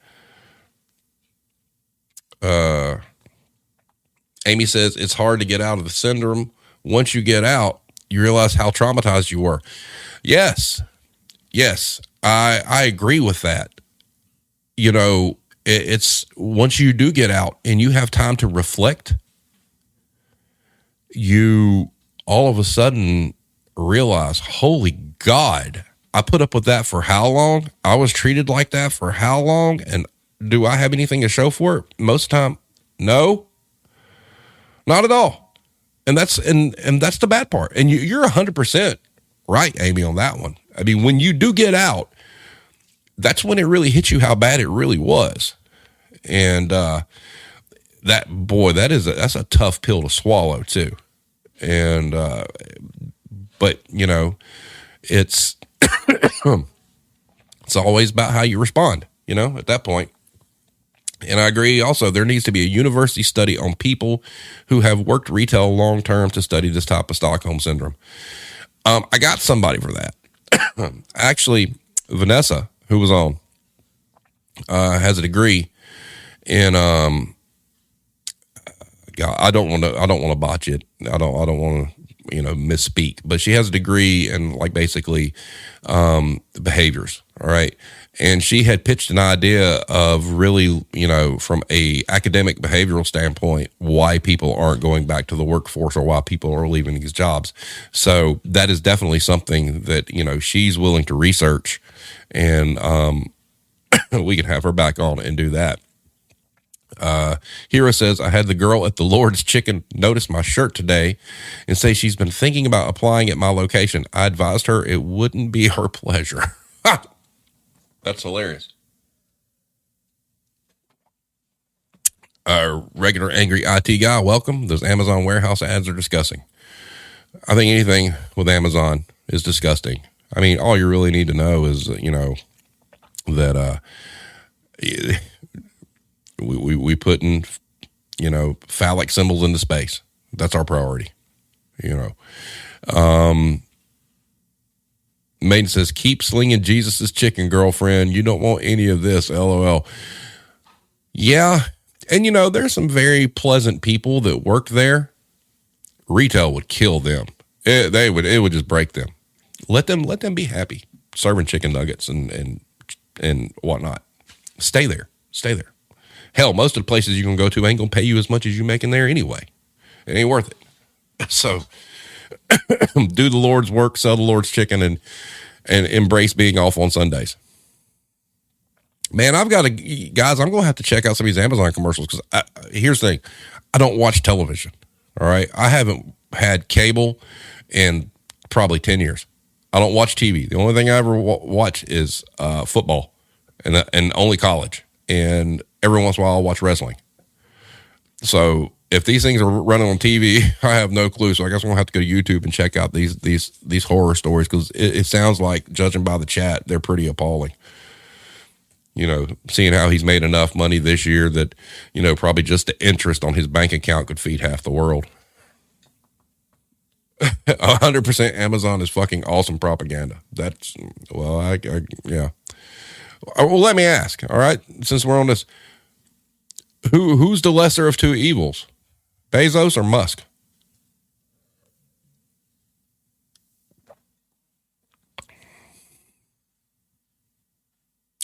Speaker 2: Amy says, it's hard to get out of the syndrome. Once you get out, you realize how traumatized you were. Yes, I agree with that. it's once you do get out and you have time to reflect, you all of a sudden realize, holy God, I put up with that for how long? I was treated like that for how long? And do I have anything to show for it? Most of the time, no, not at all. And that's the bad part. And you're 100% right, Amy, on that one. I mean, when you do get out, that's when it really hits you how bad it really was. And that's a tough pill to swallow too. And but it's it's always about how you respond, at that point. And I agree also, there needs to be a university study on people who have worked retail long term to study this type of Stockholm Syndrome. I got somebody for that. Actually, Vanessa, who was on, has a degree in I don't want to botch it. I don't want to misspeak, but she has a degree in basically behaviors. All right. And she had pitched an idea of really, from a academic behavioral standpoint, why people aren't going back to the workforce or why people are leaving these jobs. So that is definitely something that, she's willing to research, and we can have her back on and do that. Hira says, I had the girl at the Lord's Chicken notice my shirt today and say she's been thinking about applying at my location. I advised her it wouldn't be her pleasure. That's hilarious. Our regular angry IT guy, welcome. Those Amazon warehouse ads are disgusting. I think anything with Amazon is disgusting. I mean, all you really need to know is, that we put in, phallic symbols into space. That's our priority, Maiden says, keep slinging Jesus's chicken, girlfriend. You don't want any of this, LOL. Yeah. And, there's some very pleasant people that work there. Retail would kill them. It would just break them. Let them be happy serving chicken nuggets and whatnot. Stay there. Hell, most of the places you can go to ain't gonna pay you as much as you make in there anyway. It ain't worth it. So do the Lord's work, sell the Lord's chicken, and embrace being off on Sundays. Man, I'm going to have to check out some of these Amazon commercials, because here's the thing. I don't watch television. All right. I haven't had cable in probably 10 years. I don't watch TV. The only thing I ever watch is football, and only college. And every once in a while I'll watch wrestling. So if these things are running on TV, I have no clue. So I guess I'm gonna have to go to YouTube and check out these horror stories, because it sounds like, judging by the chat, they're pretty appalling. Seeing how he's made enough money this year that, probably just the interest on his bank account could feed half the world. 100% Amazon is fucking awesome propaganda. That's, well, yeah. Well, let me ask, all right, since we're on this, who's the lesser of two evils, Bezos or Musk?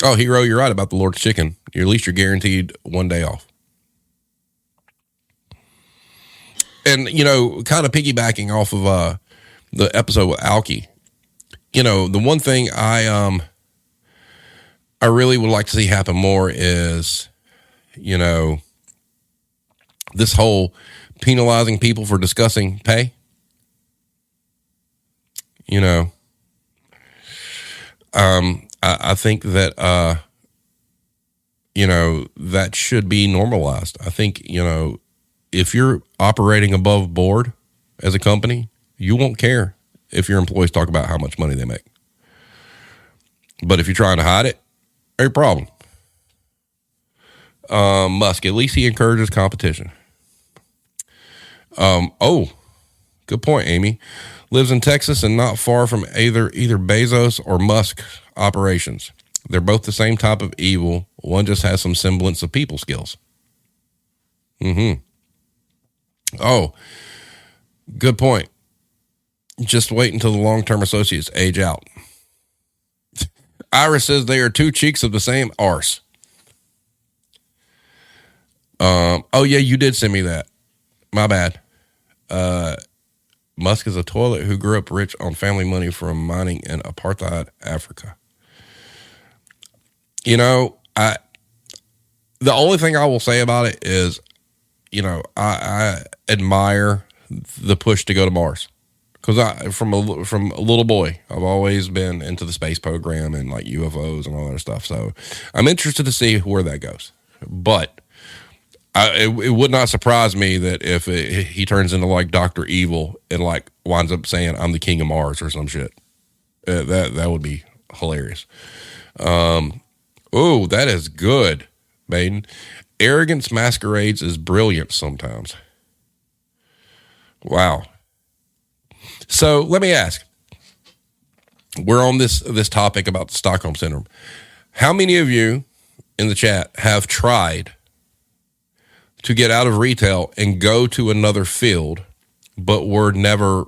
Speaker 2: Oh, Hero, you're right about the Lord's Chicken. At least you're guaranteed one day off. And, kind of piggybacking off of the episode with Alki, the one thing I really would like to see happen more is, this whole penalizing people for discussing pay. I think that, that should be normalized. I think, if you're operating above board as a company, you won't care if your employees talk about how much money they make. But if you're trying to hide it, a problem. Musk, at least he encourages competition. Oh, good point, Amy. Lives in Texas and not far from either Bezos or Musk operations. They're both the same type of evil. One just has some semblance of people skills. Oh, good point. Just wait until the long-term associates age out. Iris says they are two cheeks of the same arse. Oh yeah, you did send me that. My bad. Musk is a toilet who grew up rich on family money from mining in apartheid Africa. You know, the only thing I will say about it is, I admire the push to go to Mars. Because from a little boy, I've always been into the space program and like UFOs and all that stuff. So I'm interested to see where that goes. But it would not surprise me that if he turns into like Dr. Evil and like winds up saying I'm the king of Mars or some shit. That would be hilarious. Oh, that is good, Maiden. Arrogance masquerades as brilliance sometimes. Wow. So let me ask. We're on this topic about the Stockholm Syndrome. How many of you in the chat have tried to get out of retail and go to another field, but were never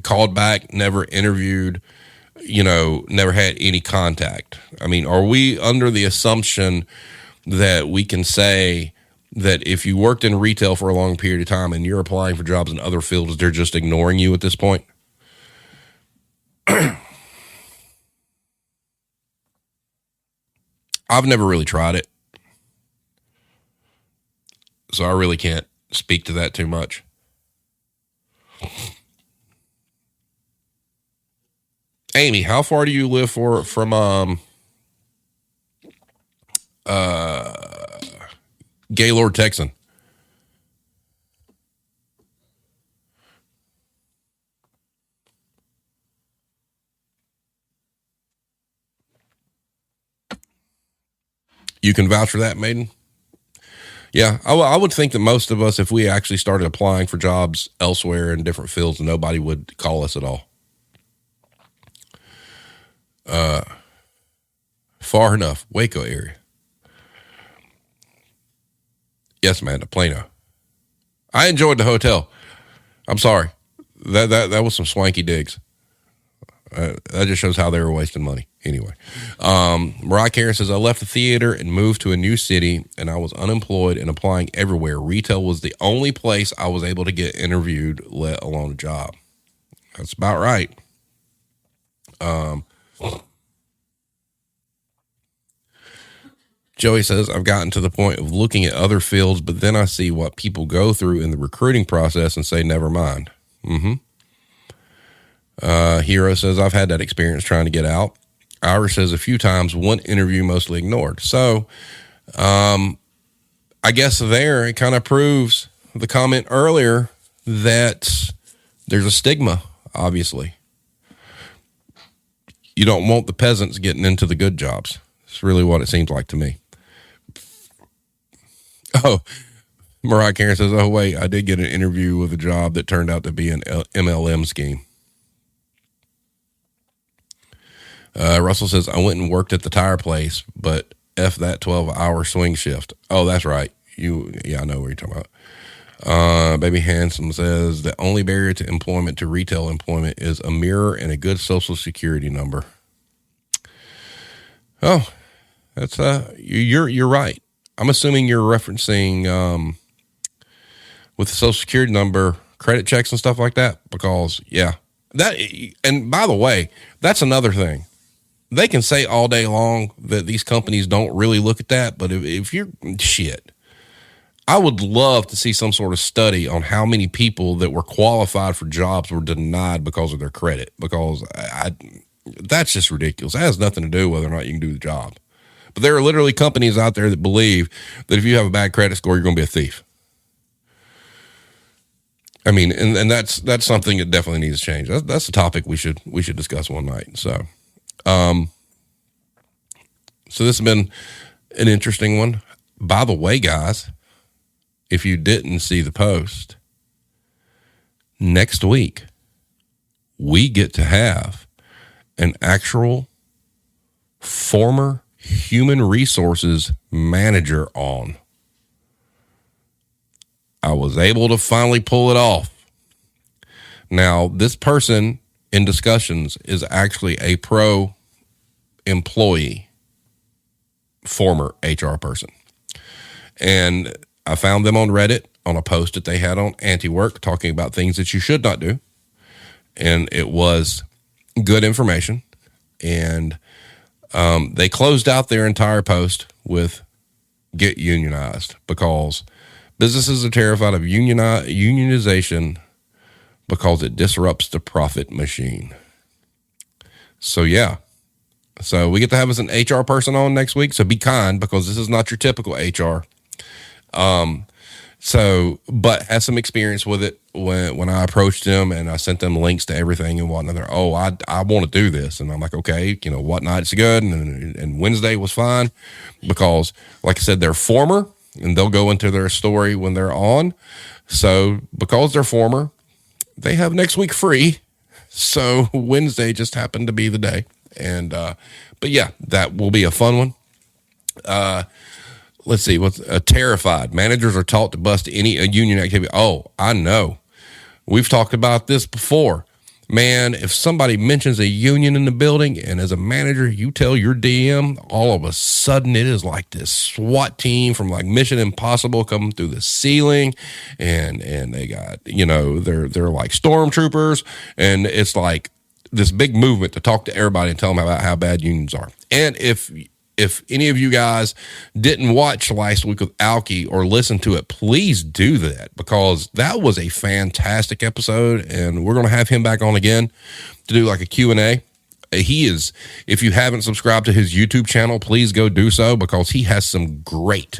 Speaker 2: called back, never interviewed, never had any contact? I mean, are we under the assumption that we can say that if you worked in retail for a long period of time and you're applying for jobs in other fields, they're just ignoring you at this point? I've never really tried it, so I really can't speak to that too much. Amy, how far do you live from Gaylord, Texan? You can vouch for that, Maiden? Yeah, I would think that most of us, if we actually started applying for jobs elsewhere in different fields, nobody would call us at all. Far enough, Waco area. Yes, man, to Plano. I enjoyed the hotel. I'm sorry, that was some swanky digs. That just shows how they were wasting money. Anyway, Mariah Karen says, I left the theater and moved to a new city, and I was unemployed and applying everywhere. Retail was the only place I was able to get interviewed, let alone a job. That's about right. Joey says, I've gotten to the point of looking at other fields, but then I see what people go through in the recruiting process and say, never mind. Hero says, I've had that experience trying to get out. Irish says, a few times, one interview mostly ignored. So, I guess there it kind of proves the comment earlier that there's a stigma, obviously. You don't want the peasants getting into the good jobs. It's really what it seems like to me. Oh, Mariah Karen says, oh, wait, I did get an interview with a job that turned out to be an MLM scheme. Russell says, I went and worked at the tire place, but F that 12-hour swing shift. Oh, that's right. I know what you're talking about. Baby Handsome says, the only barrier to employment to retail employment is a mirror and a good social security number. Oh, that's, you're right. I'm assuming you're referencing, with the social security number, credit checks and stuff like that, because and by the way, that's another thing. They can say all day long that these companies don't really look at that, but if you're I would love to see some sort of study on how many people that were qualified for jobs were denied because of their credit, because that's just ridiculous. That has nothing to do with whether or not you can do the job. But there are literally companies out there that believe that if you have a bad credit score, you're going to be a thief. I mean, and that's something that definitely needs to change. That's a topic we should discuss one night. So this has been an interesting one. By the way, guys, if you didn't see the post, next week we get to have an actual former human resources manager on. I was able to finally pull it off. Now, this person in discussions is actually a pro employee, former HR person. And I found them on Reddit on a post that they had on Anti-Work talking about things that you should not do. And it was good information. And they closed out their entire post with get unionized, because businesses are terrified of unionization because it disrupts the profit machine. So, yeah. So we get to have us an HR person on next week. So be kind, because this is not your typical HR. But has some experience with it when I approached them and I sent them links to everything and whatnot. They're, I want to do this. And I'm like, okay, whatnot, it's good. And Wednesday was fine because, like I said, they're former, and they'll go into their story when they're on. So because they're former, they have next week free. So Wednesday just happened to be the day. And, but yeah, that will be a fun one. Let's see, what's terrified. Managers are taught to bust any union activity. Oh, I know. We've talked about this before. Man, if somebody mentions a union in the building, and as a manager, you tell your DM, all of a sudden it is like this SWAT team from like Mission Impossible coming through the ceiling, and they got, they're like stormtroopers, and it's like this big movement to talk to everybody and tell them about how bad unions are. And if any of you guys didn't watch last week with Alki or listen to it, please do that, because that was a fantastic episode, and we're going to have him back on again to do like a Q&A. He is, if you haven't subscribed to his YouTube channel, please go do so, because he has some great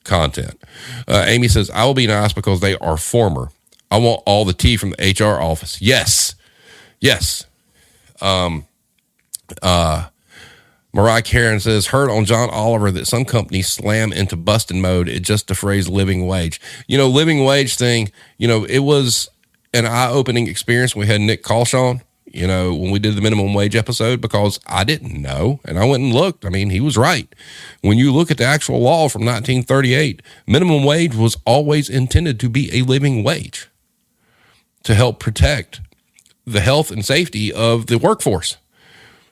Speaker 2: content. Amy says, I will be nice because they are former. I want all the tea from the HR office. Yes. Mariah Karen says, heard on John Oliver that some companies slam into busting mode. It's just the phrase living wage. Living wage thing, it was an eye-opening experience. We had Nick Kalshon, when we did the minimum wage episode, because I didn't know. And I went and looked. I mean, he was right. When you look at the actual law from 1938, minimum wage was always intended to be a living wage to help protect the health and safety of the workforce.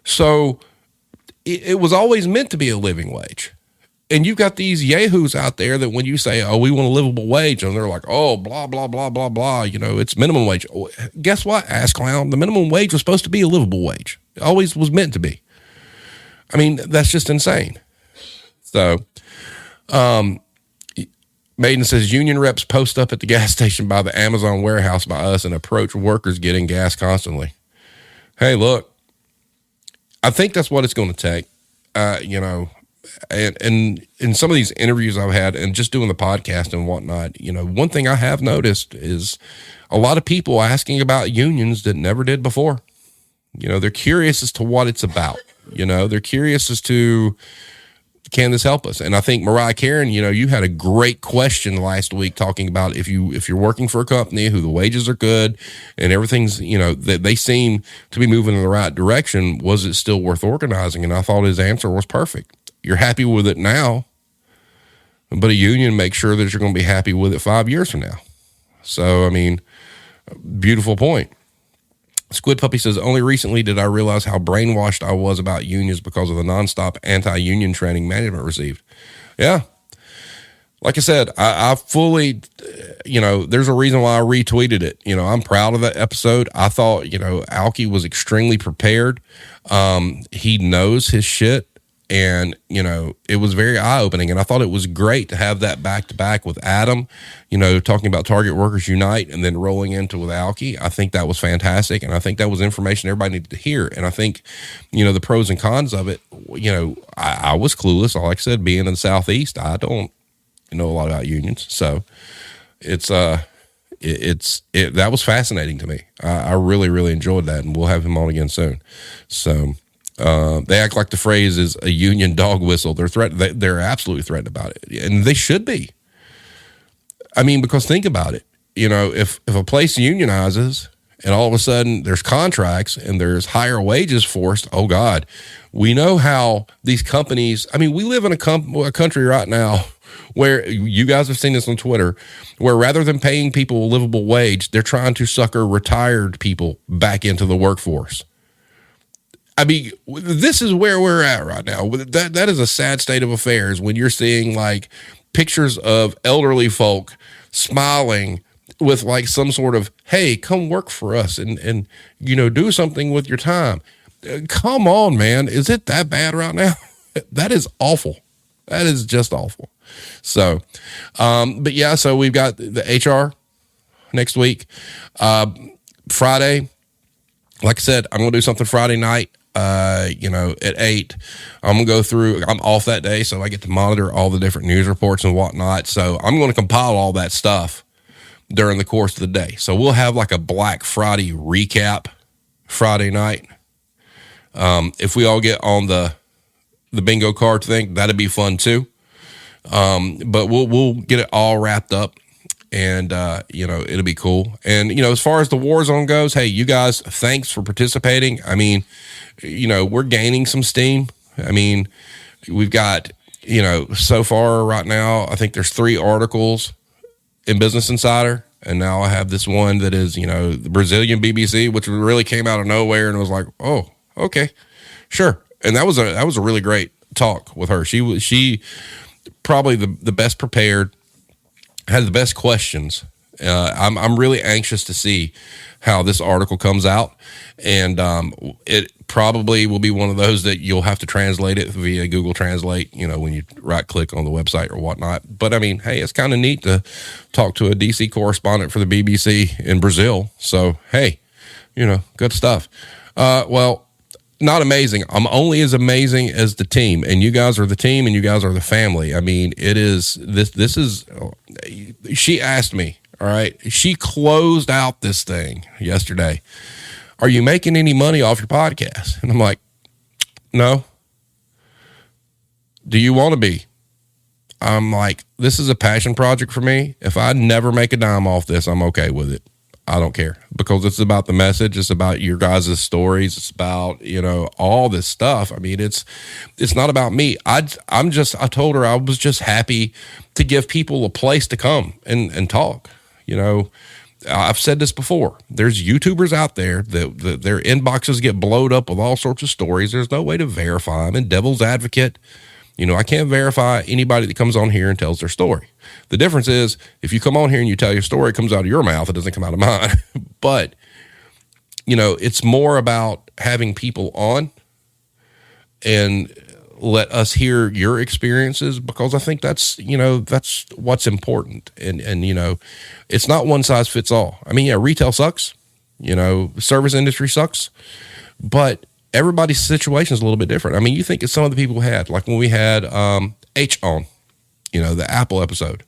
Speaker 2: So it was always meant to be a living wage. And you've got these yahoos out there that when you say, oh, we want a livable wage, and they're like, oh, blah, blah, blah, blah, blah, it's minimum wage. Guess what, ass clown? The minimum wage was supposed to be a livable wage. It always was meant to be. I mean, that's just insane. So, Maiden says, union reps post up at the gas station by the Amazon warehouse by us and approach workers getting gas constantly. Hey, look, I think that's what it's going to take, and in some of these interviews I've had and just doing the podcast and whatnot, one thing I have noticed is a lot of people asking about unions that never did before. They're curious as to what it's about. They're curious as to, can this help us? And I think Mariah Karen, you had a great question last week talking about if you're working for a company who the wages are good and everything's, that they seem to be moving in the right direction, was it still worth organizing? And I thought his answer was perfect. You're happy with it now, but a union makes sure that you're going to be happy with it 5 years from now. So, I mean, beautiful point. Squid Puppy says, only recently did I realize how brainwashed I was about unions because of the nonstop anti-union training management received. Yeah. Like I said, I fully, there's a reason why I retweeted it. I'm proud of that episode. I thought, Alki was extremely prepared. He knows his shit. And, it was very eye-opening, and I thought it was great to have that back-to-back with Adam, talking about Target Workers Unite and then rolling into with Alki. I think that was fantastic, and I think that was information everybody needed to hear. And I think, the pros and cons of it, I was clueless. Like I said, being in the Southeast, I don't know a lot about unions. So that was fascinating to me. I really, really enjoyed that, and we'll have him on again soon. So... they act like the phrase is a union dog whistle. They're absolutely threatened about it, and they should be. I mean, because think about it. If a place unionizes and all of a sudden there's contracts and there's higher wages forced, oh God, we know how these companies. I mean, we live in a country right now where you guys have seen this on Twitter, where rather than paying people a livable wage, they're trying to sucker retired people back into the workforce. I mean, this is where we're at right now. That is a sad state of affairs when you're seeing like pictures of elderly folk smiling with like some sort of, hey, come work for us and do something with your time. Come on, man. Is it that bad right now? That is awful. That is just awful. So, but yeah, so we've got the HR next week. Friday, like I said, I'm going to do something Friday night. At 8, I'm going to go through, I'm off that day. So I get to monitor all the different news reports and whatnot. So I'm going to compile all that stuff during the course of the day. So we'll have like a Black Friday recap Friday night. If we all get on the bingo card thing, that'd be fun too. But we'll get it all wrapped up and, it'll be cool. And, as far as the war zone goes, hey, you guys, thanks for participating. I mean, we're gaining some steam. I mean, we've got, so far right now, I think there's 3 articles in Business Insider. And now I have this one that is, the Brazilian BBC, which really came out of nowhere and was like, oh, okay, sure. And that was a really great talk with her. She probably the best prepared, had the best questions. I'm really anxious to see how this article comes out, and it probably will be one of those that you'll have to translate it via Google Translate, when you right click on the website or whatnot. But I mean, hey, it's kind of neat to talk to a DC correspondent for the BBC in Brazil. So, hey, good stuff. Well, not amazing. I'm only as amazing as the team, and you guys are the team and you guys are the family. I mean, it is this is, she asked me, all right, she closed out this thing yesterday. Are you making any money off your podcast? And I'm like, no. Do you want to be? I'm like, this is a passion project for me. If I never make a dime off this, I'm okay with it. I don't care, because it's about the message. It's about your guys' stories. It's about, all this stuff. I mean, it's not about me. I told her I was just happy to give people a place to come and talk. I've said this before. There's YouTubers out there that their inboxes get blowed up with all sorts of stories. There's no way to verify them. And devil's advocate, I can't verify anybody that comes on here and tells their story. The difference is if you come on here and you tell your story, it comes out of your mouth. It doesn't come out of mine. But, it's more about having people on and let us hear your experiences, because I think that's what's important. And it's not one size fits all. I mean, yeah, retail sucks, service industry sucks, but everybody's situation is a little bit different. I mean, you think of some of the people we had, like when we had H on, the Apple episode.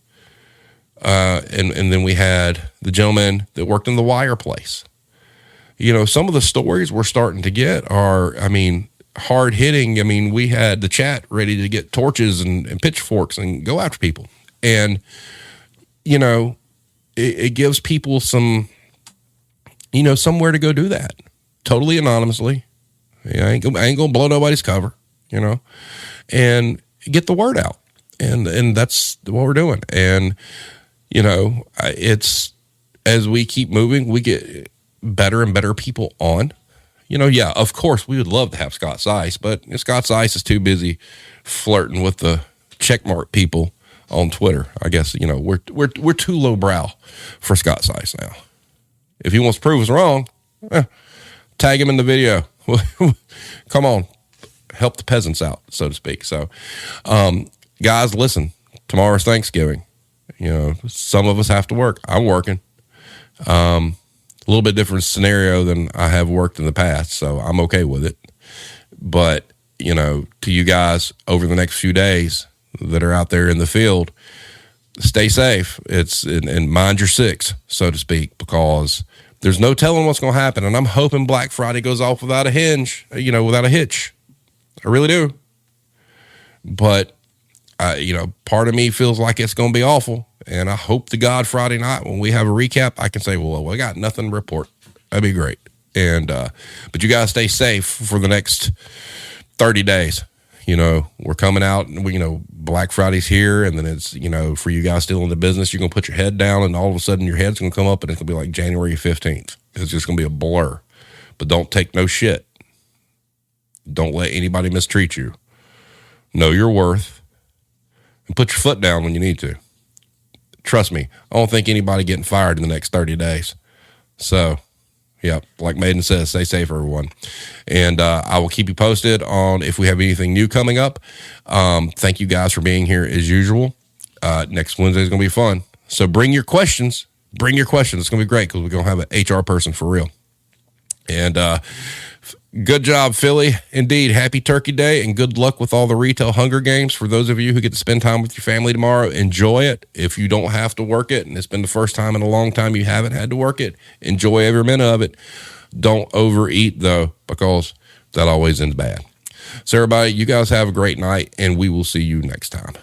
Speaker 2: And then we had the gentleman that worked in the wire place. Some of the stories we're starting to get are, hard hitting. I mean, we had the chat ready to get torches and pitchforks and go after people. And, it gives people some, somewhere to go do that totally anonymously. I ain't going to blow nobody's cover, and get the word out. And that's what we're doing. And, it's, as we keep moving, we get better and better people on. Yeah, of course, we would love to have Scott Seiss, but Scott Seiss is too busy flirting with the checkmark people on Twitter. I guess, we're too lowbrow for Scott Seiss now. If he wants to prove us wrong, tag him in the video. Come on, help the peasants out, so to speak. So, guys, listen, tomorrow's Thanksgiving. Some of us have to work. I'm working. A little bit different scenario than I have worked in the past, so I'm okay with it. But, to you guys over the next few days that are out there in the field, stay safe. And mind your six, so to speak, because there's no telling what's going to happen. And I'm hoping Black Friday goes off without a hitch. I really do. But, part of me feels like it's going to be awful. And I hope to God Friday night when we have a recap, I can say, well, we got nothing to report. That'd be great. And, but you guys stay safe for the next 30 days. We're coming out and Black Friday's here. And then it's, for you guys still in the business, you're going to put your head down and all of a sudden your head's going to come up and it's going to be like January 15th. It's just going to be a blur, but don't take no shit. Don't let anybody mistreat you. Know your worth and put your foot down when you need to. Trust me, I don't think anybody getting fired in the next 30 days. So, yeah, like Maiden says, stay safe, everyone. And I will keep you posted on if we have anything new coming up. Thank you guys for being here as usual. Next Wednesday is going to be fun. So bring your questions. Bring your questions. It's going to be great because we're going to have an HR person for real. And good job, Philly. Indeed, happy Turkey Day and good luck with all the retail Hunger Games. For those of you who get to spend time with your family tomorrow, enjoy it. If you don't have to work it, and it's been the first time in a long time you haven't had to work it, enjoy every minute of it. Don't overeat, though, because that always ends bad. So, everybody, you guys have a great night, and we will see you next time.